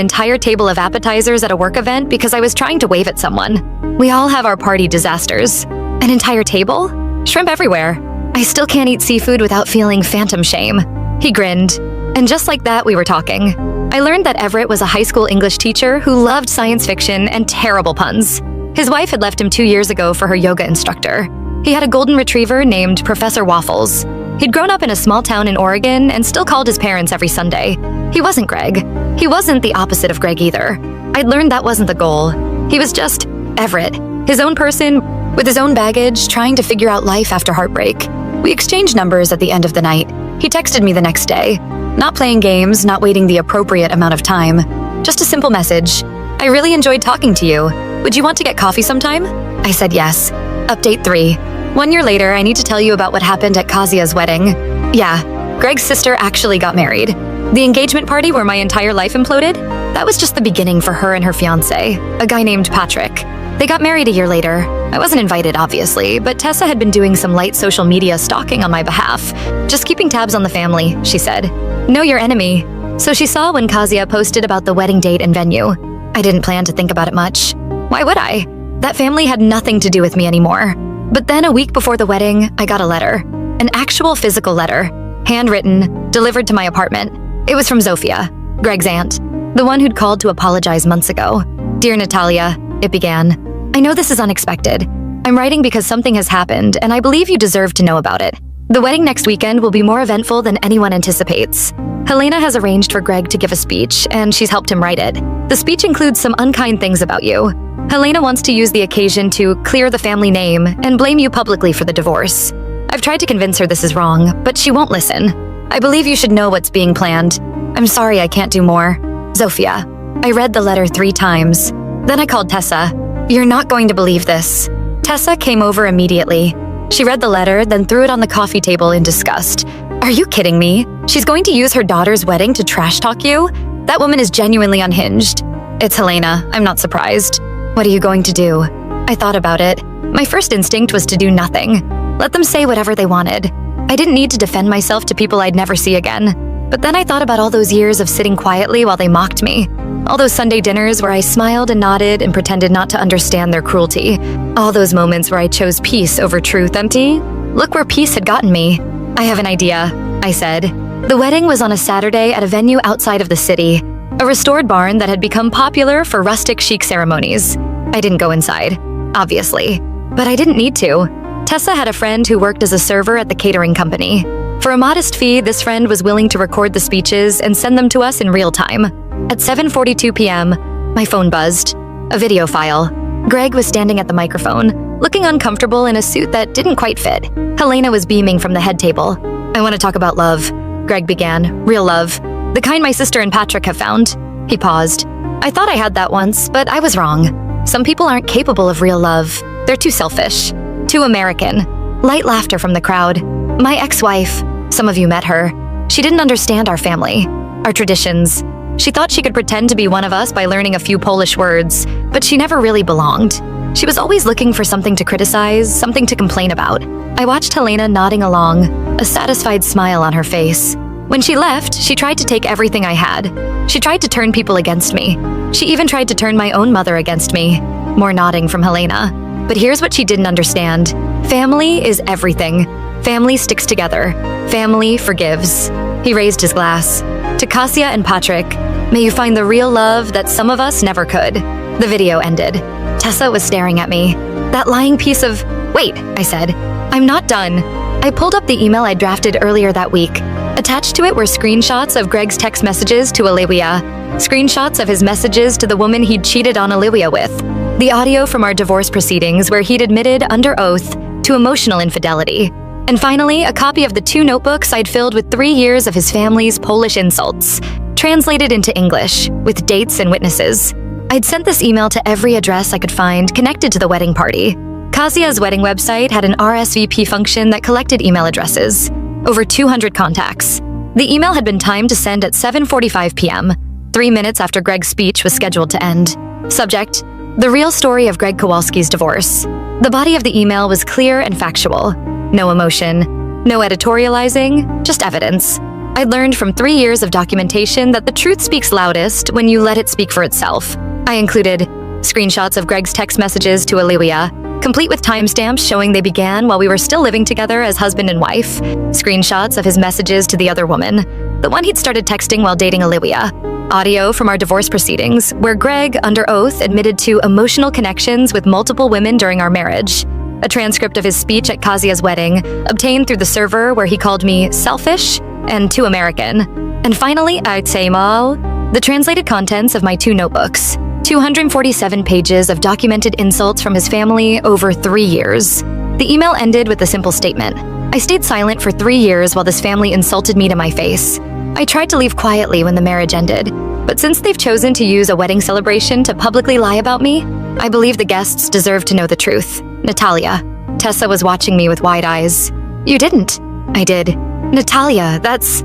entire table of appetizers at a work event because I was trying to wave at someone. We all have our party disasters. An entire table? Shrimp everywhere. I still can't eat seafood without feeling phantom shame. He grinned. And just like that, we were talking. I learned that Everett was a high school English teacher who loved science fiction and terrible puns. His wife had left him 2 years ago for her yoga instructor. He had a golden retriever named Professor Waffles. He'd grown up in a small town in Oregon and still called his parents every Sunday. He wasn't Greg. He wasn't the opposite of Greg either. I'd learned that wasn't the goal. He was just Everett, his own person, with his own baggage, trying to figure out life after heartbreak. We exchanged numbers at the end of the night. He texted me the next day. Not playing games, not waiting the appropriate amount of time. Just a simple message. "I really enjoyed talking to you. Would you want to get coffee sometime?" I said yes. Update 3. 1 year later, I need to tell you about what happened at Kazia's wedding. Yeah, Greg's sister actually got married. The engagement party where my entire life imploded? That was just the beginning for her and her fiancé, a guy named Patrick. They got married a year later. I wasn't invited, obviously, but Tessa had been doing some light social media stalking on my behalf. "Just keeping tabs on the family," she said. "Know your enemy." So she saw when Kazia posted about the wedding date and venue. I didn't plan to think about it much. Why would I? That family had nothing to do with me anymore. But then a week before the wedding, I got a letter. An actual physical letter. Handwritten, delivered to my apartment. It was from Zofia, Greg's aunt, the one who'd called to apologize months ago. "Dear Natalia," it began. "I know this is unexpected. I'm writing because something has happened, and I believe you deserve to know about it. The wedding next weekend will be more eventful than anyone anticipates. Helena has arranged for Greg to give a speech, and she's helped him write it. The speech includes some unkind things about you. Helena wants to use the occasion to clear the family name and blame you publicly for the divorce. I've tried to convince her this is wrong, but she won't listen. I believe you should know what's being planned. I'm sorry I can't do more. Zofia." I read the letter 3 times. Then I called Tessa. "You're not going to believe this." Tessa came over immediately. She read the letter, then threw it on the coffee table in disgust. "Are you kidding me? She's going to use her daughter's wedding to trash talk you? That woman is genuinely unhinged." "It's Helena. I'm not surprised." "What are you going to do?" I thought about it. My first instinct was to do nothing. Let them say whatever they wanted. I didn't need to defend myself to people I'd never see again. But then I thought about all those years of sitting quietly while they mocked me. All those Sunday dinners where I smiled and nodded and pretended not to understand their cruelty. All those moments where I chose peace over truth. Empty? Look where peace had gotten me. "I have an idea," I said. The wedding was on a Saturday at a venue outside of the city, a restored barn that had become popular for rustic chic ceremonies. I didn't go inside, obviously, but I didn't need to. Tessa had a friend who worked as a server at the catering company. For a modest fee, this friend was willing to record the speeches and send them to us in real time. At 7:42 p.m., my phone buzzed. A video file. Greg was standing at the microphone, looking uncomfortable in a suit that didn't quite fit. Helena was beaming from the head table. "I want to talk about love," Greg began. "Real love. The kind my sister and Patrick have found." He paused. "I thought I had that once, but I was wrong. Some people aren't capable of real love. They're too selfish. Too American." Light laughter from the crowd. "My ex-wife. Some of you met her. She didn't understand our family, our traditions. She thought she could pretend to be one of us by learning a few Polish words, but she never really belonged. She was always looking for something to criticize, something to complain about." I watched Helena nodding along, a satisfied smile on her face. When she left, she tried to take everything I had. She tried to turn people against me. She even tried to turn my own mother against me. More nodding from Helena. But here's what she didn't understand. Family is everything. Family sticks together. Family forgives. He raised his glass. "To Kasia and Patrick, May you find the real love that some of us never could. The video ended. Tessa was staring at me. That lying piece of... Wait, I said. I'm not done. I pulled up the email I drafted earlier that week. Attached to it were screenshots of Greg's text messages to Olivia, screenshots of his messages to the woman he'd cheated on Olivia with, the audio from our divorce proceedings where he'd admitted under oath to emotional infidelity, and finally, a copy of the 2 notebooks I'd filled with 3 years of his family's Polish insults, translated into English, with dates and witnesses. I'd sent this email to every address I could find connected to the wedding party. Kazia's wedding website had an RSVP function that collected email addresses. Over 200 contacts. The email had been timed to send at 7:45 p.m., 3 minutes after Greg's speech was scheduled to end. Subject: the real story of Greg Kowalski's divorce. The body of the email was clear and factual. No emotion, no editorializing, just evidence. I'd learned from 3 years of documentation that the truth speaks loudest when you let it speak for itself. I included screenshots of Greg's text messages to Olivia, complete with timestamps showing they began while we were still living together as husband and wife, screenshots of his messages to the other woman, the one he'd started texting while dating Olivia, audio from our divorce proceedings, where Greg, under oath, admitted to emotional connections with multiple women during our marriage, a transcript of his speech at Kazia's wedding, obtained through the server where he called me selfish and too American, and finally, I'd say the translated contents of my 2 notebooks. 247 pages of documented insults from his family over 3 years. The email ended with a simple statement. I stayed silent for 3 years while this family insulted me to my face. I tried to leave quietly when the marriage ended, but since they've chosen to use a wedding celebration to publicly lie about me, I believe the guests deserve to know the truth. Natalia. Tessa was watching me with wide eyes. You didn't. I did. Natalia, that's...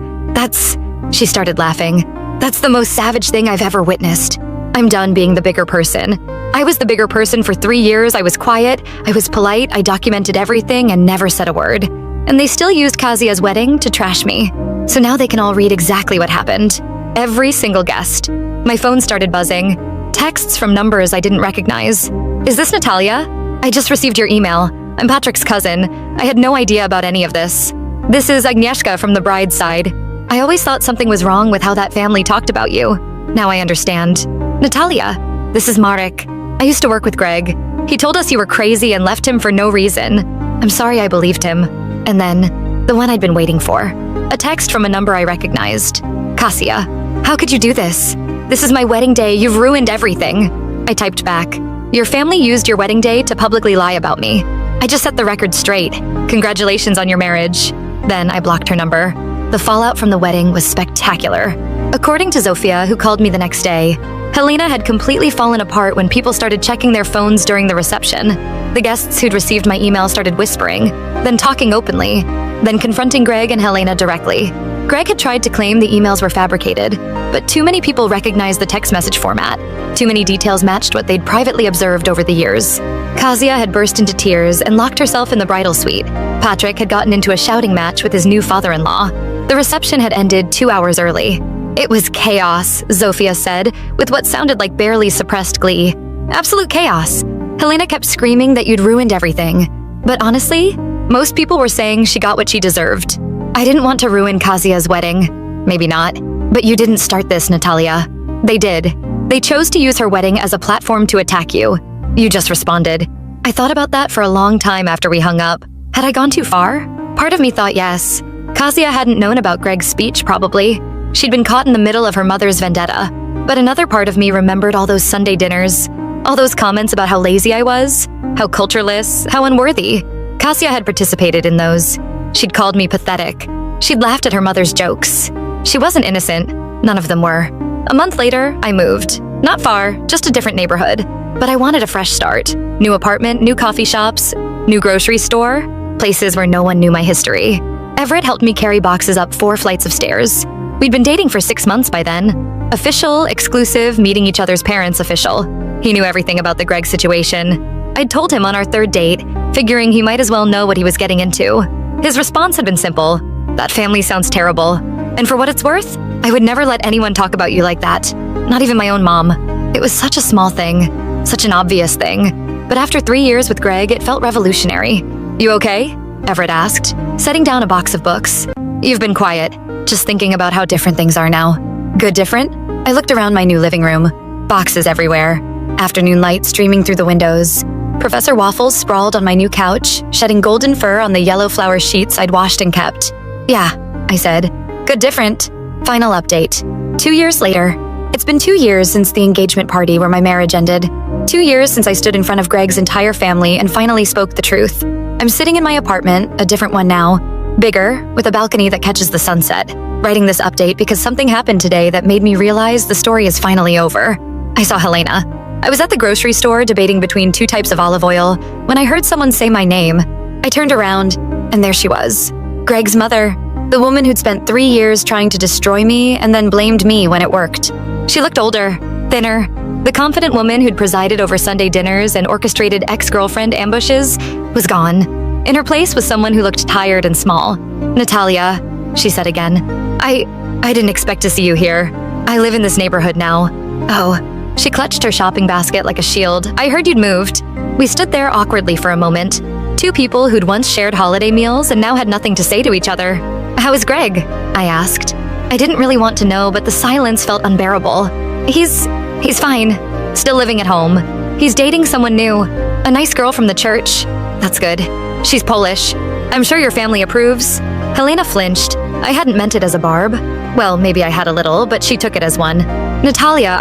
She started laughing. That's the most savage thing I've ever witnessed. I'm done being the bigger person. I was the bigger person for 3 years. I was quiet, I was polite, I documented everything and never said a word. And they still used Kazia's wedding to trash me. So now they can all read exactly what happened. Every single guest. My phone started buzzing. Texts from numbers I didn't recognize. Is this Natalia? I just received your email. I'm Patrick's cousin. I had no idea about any of this. This is Agnieszka from the bride's side. I always thought something was wrong with how that family talked about you. Now I understand. Natalia, this is Marek. I used to work with Greg. He told us you were crazy and left him for no reason. I'm sorry I believed him. And then, the one I'd been waiting for. A text from a number I recognized. Kasia, how could you do this? This is my wedding day. You've ruined everything. I typed back. Your family used your wedding day to publicly lie about me. I just set the record straight. Congratulations on your marriage. Then I blocked her number. The fallout from the wedding was spectacular. According to Zofia, who called me the next day, Helena had completely fallen apart when people started checking their phones during the reception. The guests who'd received my email started whispering, then talking openly, then confronting Greg and Helena directly. Greg had tried to claim the emails were fabricated, but too many people recognized the text message format. Too many details matched what they'd privately observed over the years. Kazia had burst into tears and locked herself in the bridal suite. Patrick had gotten into a shouting match with his new father-in-law. The reception had ended 2 hours early. It was chaos, Zofia said, with what sounded like barely suppressed glee. Absolute chaos. Helena kept screaming that you'd ruined everything. But honestly, most people were saying she got what she deserved. I didn't want to ruin Kazia's wedding. Maybe not. But you didn't start this, Natalia. They did. They chose to use her wedding as a platform to attack you. You just responded. I thought about that for a long time after we hung up. Had I gone too far? Part of me thought yes. Kazia hadn't known about Greg's speech, probably. She'd been caught in the middle of her mother's vendetta. But another part of me remembered all those Sunday dinners, all those comments about how lazy I was, how cultureless, how unworthy. Kasia had participated in those. She'd called me pathetic. She'd laughed at her mother's jokes. She wasn't innocent. None of them were. A month later, I moved. Not far, just a different neighborhood. But I wanted a fresh start. New apartment, new coffee shops, new grocery store, places where no one knew my history. Everett helped me carry boxes up 4 flights of stairs. We'd been dating for 6 months by then. Official, exclusive, meeting each other's parents official. He knew everything about the Greg situation. I'd told him on our 3rd date, figuring he might as well know what he was getting into. His response had been simple. That family sounds terrible. And for what it's worth, I would never let anyone talk about you like that. Not even my own mom. It was such a small thing. Such an obvious thing. But after 3 years with Greg, it felt revolutionary. You okay? Everett asked, setting down a box of books. You've been quiet, just thinking about how different things are now. Good different? I looked around my new living room. Boxes everywhere. Afternoon light streaming through the windows. Professor Waffles sprawled on my new couch, shedding golden fur on the yellow flower sheets I'd washed and kept. Yeah, I said. Good different. Final update. 2 years later. It's been 2 years since the engagement party where my marriage ended. 2 years since I stood in front of Greg's entire family and finally spoke the truth. I'm sitting in my apartment, a different one now. Bigger, with a balcony that catches the sunset. Writing this update because something happened today that made me realize the story is finally over. I saw Helena. I was at the grocery store debating between 2 types of olive oil when I heard someone say my name. I turned around, and there she was. Greg's mother, the woman who'd spent 3 years trying to destroy me and then blamed me when it worked. She looked older, thinner. The confident woman who'd presided over Sunday dinners and orchestrated ex-girlfriend ambushes was gone. In her place was someone who looked tired and small. Natalia, she said again. I didn't expect to see you here. I live in this neighborhood now. Oh. She clutched her shopping basket like a shield. I heard you'd moved. We stood there awkwardly for a moment. 2 people who'd once shared holiday meals and now had nothing to say to each other. How is Greg? I asked. I didn't really want to know, but the silence felt unbearable. He's fine. Still living at home. He's dating someone new. A nice girl from the church. That's good. She's Polish. I'm sure your family approves. Helena flinched. I hadn't meant it as a barb. Well, maybe I had a little, but she took it as one. Natalia,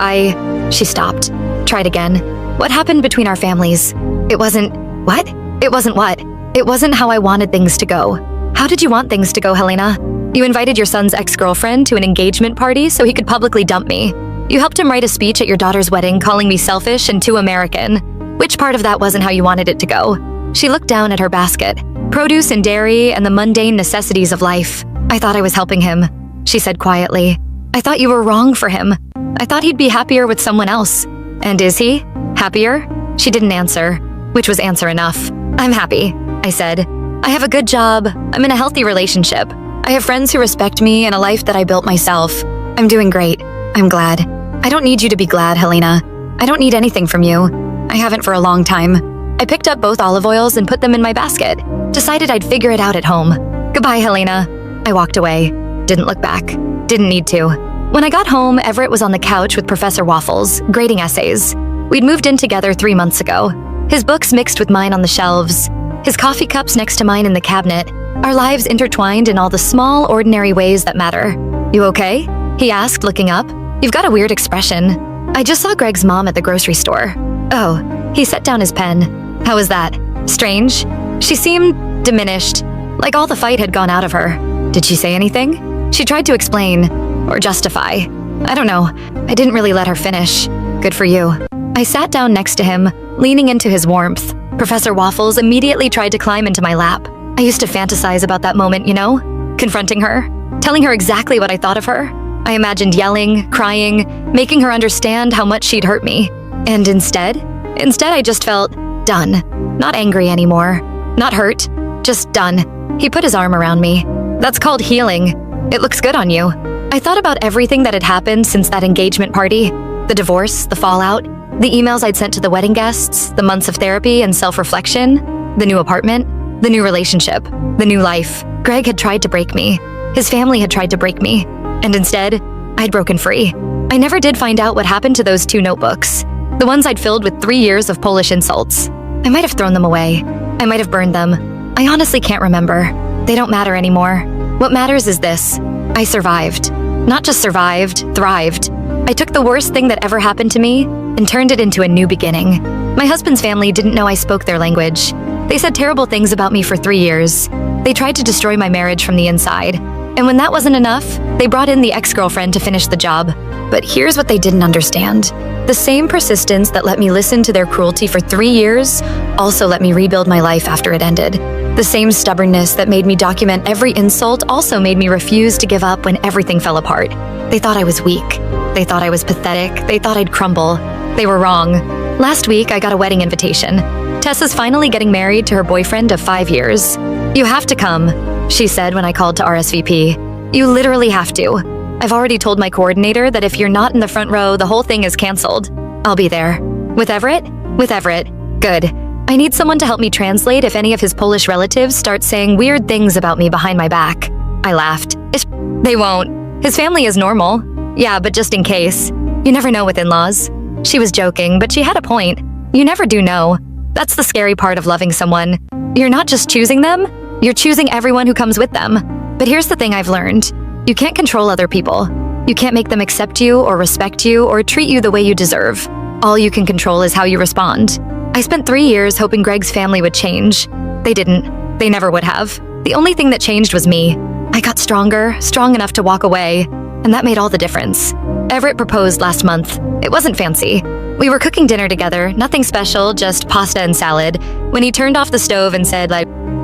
She stopped. Tried again. What happened between our families? It wasn't... What? It wasn't what? It wasn't how I wanted things to go. How did you want things to go, Helena? You invited your son's ex-girlfriend to an engagement party so he could publicly dump me. You helped him write a speech at your daughter's wedding calling me selfish and too American. Which part of that wasn't how you wanted it to go? She looked down at her basket. Produce and dairy and the mundane necessities of life. I thought I was helping him, she said quietly. I thought you were wrong for him. I thought he'd be happier with someone else. And is he? Happier? She didn't answer, which was answer enough. I'm happy, I said. I have a good job. I'm in a healthy relationship. I have friends who respect me and a life that I built myself. I'm doing great. I'm glad. I don't need you to be glad, Helena. I don't need anything from you. I haven't for a long time. I picked up both olive oils and put them in my basket. Decided I'd figure it out at home. Goodbye, Helena. I walked away. Didn't look back. Didn't need to. When I got home, Everett was on the couch with Professor Waffles, grading essays. We'd moved in together 3 months ago. His books mixed with mine on the shelves. His coffee cups next to mine in the cabinet. Our lives intertwined in all the small, ordinary ways that matter. You okay? He asked, looking up. You've got a weird expression. I just saw Greg's mom at the grocery store. Oh, he set down his pen. How was that? Strange? She seemed diminished, like all the fight had gone out of her. Did she say anything? She tried to explain, or justify. I don't know. I didn't really let her finish. Good for you. I sat down next to him, leaning into his warmth. Professor Waffles immediately tried to climb into my lap. I used to fantasize about that moment, you know? Confronting her, telling her exactly what I thought of her. I imagined yelling, crying, making her understand how much she'd hurt me. And instead I just felt done. Not angry anymore. Not hurt. Just done. He put his arm around me. That's called healing. It looks good on you. I thought about everything that had happened since that engagement party. The divorce, the fallout, the emails I'd sent to the wedding guests, the months of therapy and self-reflection, the new apartment, the new relationship, the new life. Greg had tried to break me. His family had tried to break me. And instead, I'd broken free. I never did find out what happened to those 2 notebooks. The ones I'd filled with 3 years of Polish insults. I might have thrown them away. I might have burned them. I honestly can't remember. They don't matter anymore. What matters is this. I survived. Not just survived, thrived. I took the worst thing that ever happened to me and turned it into a new beginning. My husband's family didn't know I spoke their language. They said terrible things about me for 3 years. They tried to destroy my marriage from the inside. And when that wasn't enough, they brought in the ex-girlfriend to finish the job. But here's what they didn't understand. The same persistence that let me listen to their cruelty for 3 years also let me rebuild my life after it ended. The same stubbornness that made me document every insult also made me refuse to give up when everything fell apart. They thought I was weak. They thought I was pathetic. They thought I'd crumble. They were wrong. Last week, I got a wedding invitation. Tessa's finally getting married to her boyfriend of 5 years. You have to come, she said when I called to RSVP. You literally have to. I've already told my coordinator that if you're not in the front row, the whole thing is canceled. I'll be there. With Everett? With Everett. Good. I need someone to help me translate if any of his Polish relatives start saying weird things about me behind my back. I laughed. They won't. His family is normal. Yeah, but just in case. You never know with in-laws. She was joking, but she had a point. You never do know. That's the scary part of loving someone. You're not just choosing them, you're choosing everyone who comes with them. But here's the thing I've learned. You can't control other people. You can't make them accept you or respect you or treat you the way you deserve. All you can control is how you respond. I spent 3 years hoping Greg's family would change. They didn't. They never would have. The only thing that changed was me. I got stronger, strong enough to walk away, and that made all the difference. Everett proposed last month. It wasn't fancy. We were cooking dinner together, nothing special, just pasta and salad, when he turned off the stove and said,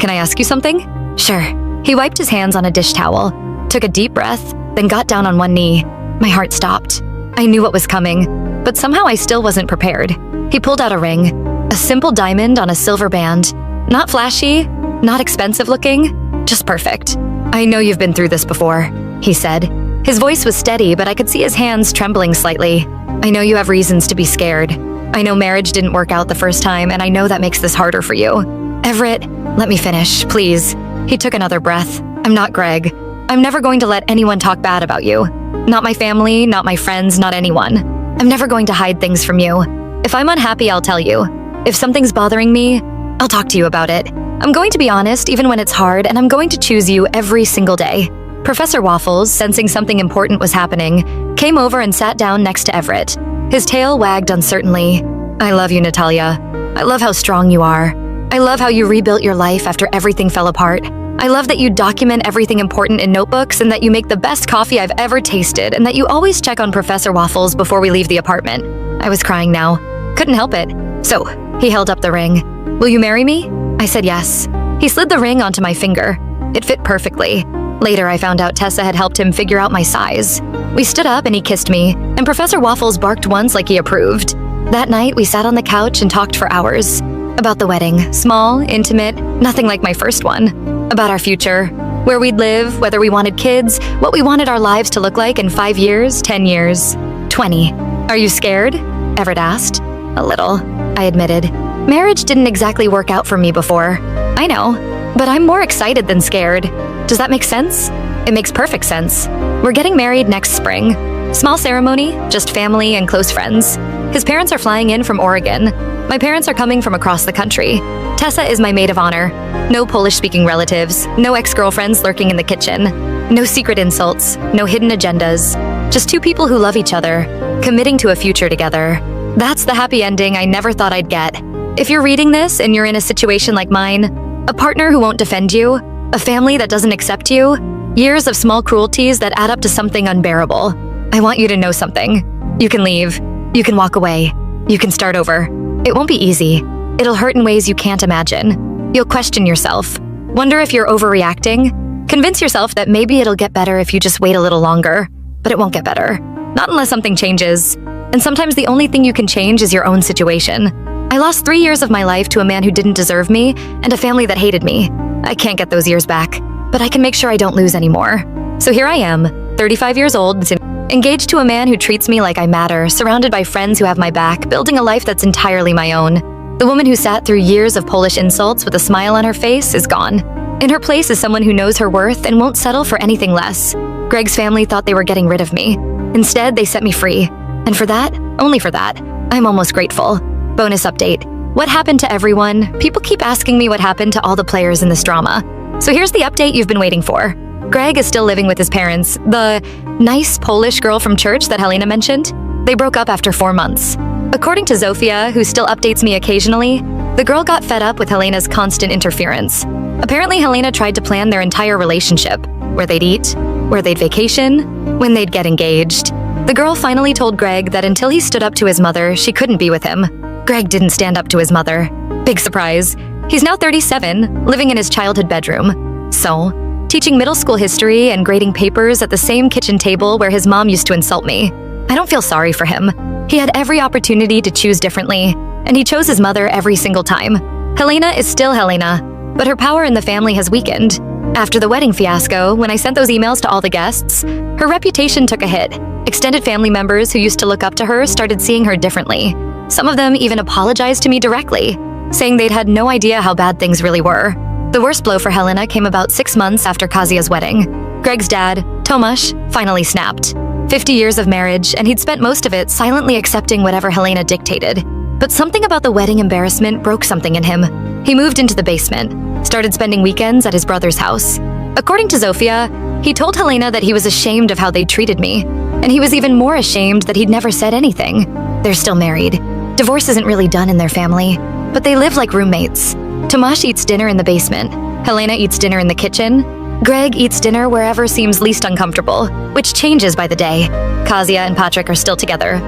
"Can I ask you something?" Sure. He wiped his hands on a dish towel, took a deep breath, then got down on one knee. My heart stopped. I knew what was coming, but somehow I still wasn't prepared. He pulled out a ring, a simple diamond on a silver band. Not flashy, not expensive looking, just perfect. "I know you've been through this before," he said. His voice was steady, but I could see his hands trembling slightly. "I know you have reasons to be scared. I know marriage didn't work out the first time, and I know that makes this harder for you." "Everett, let me finish, please." He took another breath. "I'm not Greg. I'm never going to let anyone talk bad about you. Not my family, not my friends, not anyone. I'm never going to hide things from you. If I'm unhappy, I'll tell you. If something's bothering me, I'll talk to you about it. I'm going to be honest even when it's hard, and I'm going to choose you every single day." Professor Waffles, sensing something important was happening, came over and sat down next to Everett. His tail wagged uncertainly. "I love you, Natalia. I love how strong you are. I love how you rebuilt your life after everything fell apart. I love that you document everything important in notebooks and that you make the best coffee I've ever tasted and that you always check on Professor Waffles before we leave the apartment." I was crying now. Couldn't help it. "So," he held up the ring. "Will you marry me?" I said yes. He slid the ring onto my finger. It fit perfectly. Later, I found out Tessa had helped him figure out my size. We stood up and he kissed me, and Professor Waffles barked once like he approved. That night, we sat on the couch and talked for hours. About the wedding, small, intimate, nothing like my first one. About our future, where we'd live, whether we wanted kids, what we wanted our lives to look like in 5 years, 10 years, 20. "Are you scared?" Everett asked. "A little," I admitted. Marriage didn't exactly work out for me before. I know, but I'm more excited than scared. Does that make sense? It makes perfect sense. We're getting married next spring. Small ceremony, just family and close friends. His parents are flying in from Oregon. My parents are coming from across the country. Tessa is my maid of honor. No Polish-speaking relatives, no ex-girlfriends lurking in the kitchen. No secret insults, no hidden agendas. Just two people who love each other, committing to a future together. That's the happy ending I never thought I'd get. If you're reading this and you're in a situation like mine, a partner who won't defend you, a family that doesn't accept you, years of small cruelties that add up to something unbearable, I want you to know something. You can leave. You can walk away. You can start over. It won't be easy. It'll hurt in ways you can't imagine. You'll question yourself. Wonder if you're overreacting. Convince yourself that maybe it'll get better if you just wait a little longer. But it won't get better. Not unless something changes. And sometimes the only thing you can change is your own situation. I lost 3 years of my life to a man who didn't deserve me and a family that hated me. I can't get those years back, but I can make sure I don't lose anymore. So here I am, 35 years old, engaged to a man who treats me like I matter, surrounded by friends who have my back, building a life that's entirely my own. The woman who sat through years of Polish insults with a smile on her face is gone. In her place is someone who knows her worth and won't settle for anything less. Greg's family thought they were getting rid of me. Instead, they set me free. And for that, only for that, I'm almost grateful. Bonus update. What happened to everyone? People keep asking me what happened to all the players in this drama. So here's the update you've been waiting for. Greg is still living with his parents, the nice Polish girl from church that Helena mentioned. They broke up after 4 months. According to Zofia, who still updates me occasionally, the girl got fed up with Helena's constant interference. Apparently, Helena tried to plan their entire relationship, where they'd eat, where they'd vacation, when they'd get engaged. The girl finally told Greg that until he stood up to his mother, she couldn't be with him. Greg didn't stand up to his mother. Big surprise. He's now 37, living in his childhood bedroom. So, teaching middle school history and grading papers at the same kitchen table where his mom used to insult me. I don't feel sorry for him. He had every opportunity to choose differently, and he chose his mother every single time. Helena is still Helena, but her power in the family has weakened. After the wedding fiasco, when I sent those emails to all the guests, her reputation took a hit. Extended family members who used to look up to her started seeing her differently. Some of them even apologized to me directly, saying they'd had no idea how bad things really were. The worst blow for Helena came about 6 months after Kazia's wedding. Greg's dad, Tomasz, finally snapped. 50 years of marriage, and he'd spent most of it silently accepting whatever Helena dictated. But something about the wedding embarrassment broke something in him. He moved into the basement, started spending weekends at his brother's house. According to Zofia, he told Helena that he was ashamed of how they treated me, and he was even more ashamed that he'd never said anything. They're still married. Divorce isn't really done in their family, but they live like roommates. Tomasz eats dinner in the basement. Helena eats dinner in the kitchen. Greg eats dinner wherever seems least uncomfortable, which changes by the day. Kasia and Patrick are still together.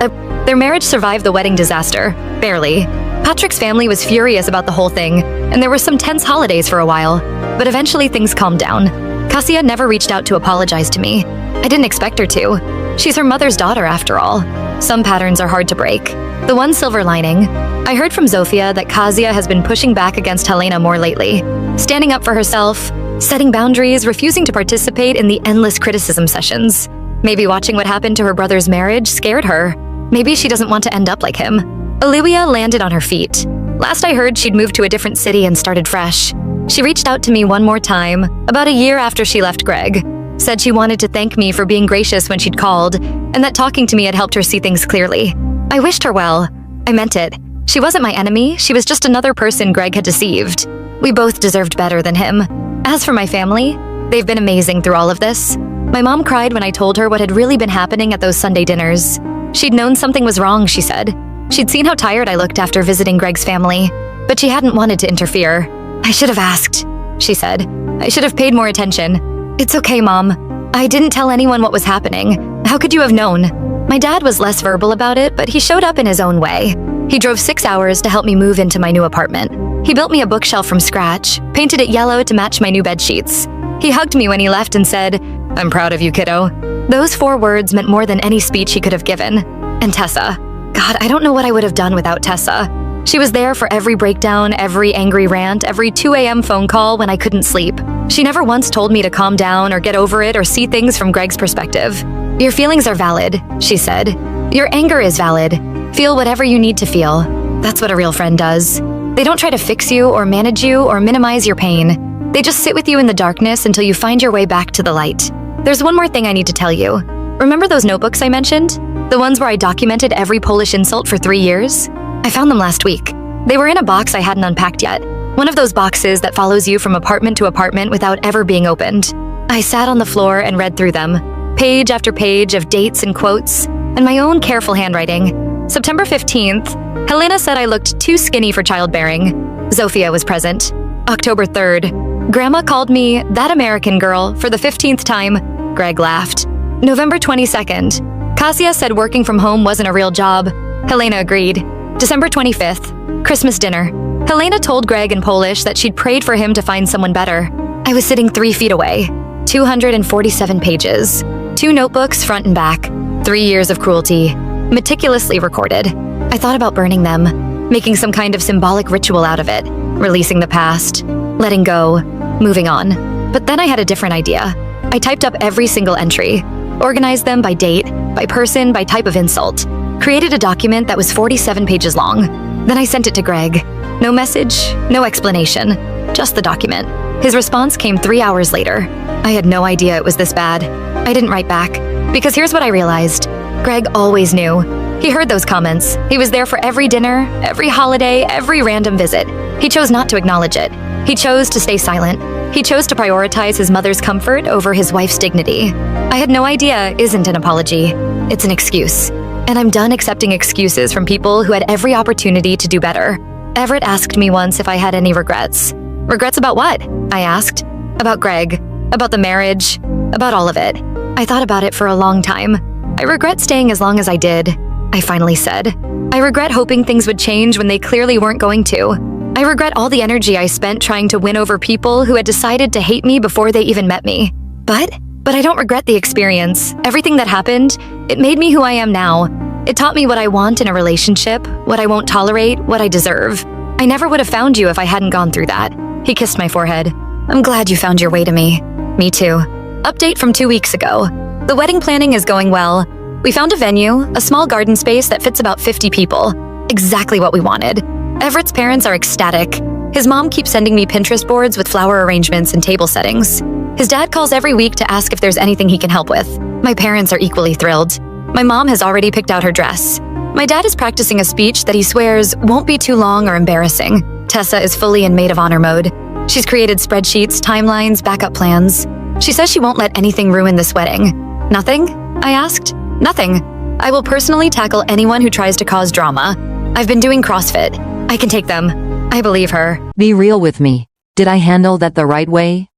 Their marriage survived the wedding disaster. Barely. Patrick's family was furious about the whole thing, and there were some tense holidays for a while. But eventually things calmed down. Kasia never reached out to apologize to me. I didn't expect her to. She's her mother's daughter, after all. Some patterns are hard to break. The one silver lining, I heard from Zofia that Kasia has been pushing back against Helena more lately, standing up for herself, setting boundaries, refusing to participate in the endless criticism sessions. Maybe watching what happened to her brother's marriage scared her. Maybe she doesn't want to end up like him. Olivia landed on her feet. Last I heard, she'd moved to a different city and started fresh. She reached out to me one more time, about a year after she left Greg. Said she wanted to thank me for being gracious when she'd called, and that talking to me had helped her see things clearly. I wished her well. I meant it. She wasn't my enemy, she was just another person Greg had deceived. We both deserved better than him. As for my family, they've been amazing through all of this. My mom cried when I told her what had really been happening at those Sunday dinners. She'd known something was wrong, she said. She'd seen how tired I looked after visiting Greg's family, but she hadn't wanted to interfere. I should have asked, she said. I should have paid more attention. It's okay, Mom. I didn't tell anyone what was happening. How could you have known? My dad was less verbal about it, but he showed up in his own way. He drove 6 hours to help me move into my new apartment. He built me a bookshelf from scratch, painted it yellow to match my new bed sheets. He hugged me when he left and said, "I'm proud of you, kiddo." Those 4 words meant more than any speech he could have given. And Tessa. God, I don't know what I would have done without Tessa. She was there for every breakdown, every angry rant, every 2 a.m. phone call when I couldn't sleep. She never once told me to calm down or get over it or see things from Greg's perspective. Your feelings are valid, she said. Your anger is valid. Feel whatever you need to feel. That's what a real friend does. They don't try to fix you or manage you or minimize your pain. They just sit with you in the darkness until you find your way back to the light. There's one more thing I need to tell you. Remember those notebooks I mentioned? The ones where I documented every Polish insult for 3 years? I found them last week. They were in a box I hadn't unpacked yet. One of those boxes that follows you from apartment to apartment without ever being opened. I sat on the floor and read through them. Page after page of dates and quotes, and my own careful handwriting. September 15th, Helena said I looked too skinny for childbearing. Zofia was present. October 3rd, Grandma called me that American girl for the 15th time. Greg laughed. November 22nd, Kasia said working from home wasn't a real job. Helena agreed. December 25th, Christmas dinner. Helena told Greg in Polish that she'd prayed for him to find someone better. I was sitting 3 feet away. 247 pages. 2 notebooks front and back. 3 years of cruelty. Meticulously recorded. I thought about burning them, making some kind of symbolic ritual out of it, releasing the past, letting go, moving on. But then I had a different idea. I typed up every single entry, organized them by date, by person, by type of insult, created a document that was 47 pages long. Then I sent it to Greg. No message, no explanation, just the document. His response came 3 hours later. I had no idea it was this bad. I didn't write back, because here's what I realized. Greg always knew. He heard those comments. He was there for every dinner, every holiday, every random visit. He chose not to acknowledge it. He chose to stay silent. He chose to prioritize his mother's comfort over his wife's dignity. I had no idea isn't an apology. It's an excuse. And I'm done accepting excuses from people who had every opportunity to do better. Everett asked me once if I had any regrets. Regrets about what? I asked. About Greg. About the marriage. About all of it. I thought about it for a long time. I regret staying as long as I did, I finally said. I regret hoping things would change when they clearly weren't going to. I regret all the energy I spent trying to win over people who had decided to hate me before they even met me. But I don't regret the experience. Everything that happened, it made me who I am now. It taught me what I want in a relationship, what I won't tolerate, what I deserve. I never would have found you if I hadn't gone through that. He kissed my forehead. I'm glad you found your way to me. Me too. Update from 2 weeks ago. The wedding planning is going well. We found a venue, a small garden space that fits about 50 people. Exactly what we wanted. Everett's parents are ecstatic. His mom keeps sending me Pinterest boards with flower arrangements and table settings. His dad calls every week to ask if there's anything he can help with. My parents are equally thrilled. My mom has already picked out her dress. My dad is practicing a speech that he swears won't be too long or embarrassing. Tessa is fully in maid of honor mode. She's created spreadsheets, timelines, backup plans. She says she won't let anything ruin this wedding. Nothing? I asked. Nothing. I will personally tackle anyone who tries to cause drama. I've been doing CrossFit. I can take them. I believe her. Be real with me. Did I handle that the right way?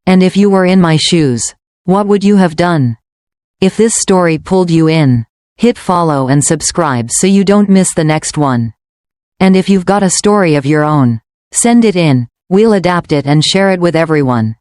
And if you were in my shoes, what would you have done? If this story pulled you in, hit follow and subscribe so you don't miss the next one. And if you've got a story of your own, send it in. We'll adapt it and share it with everyone.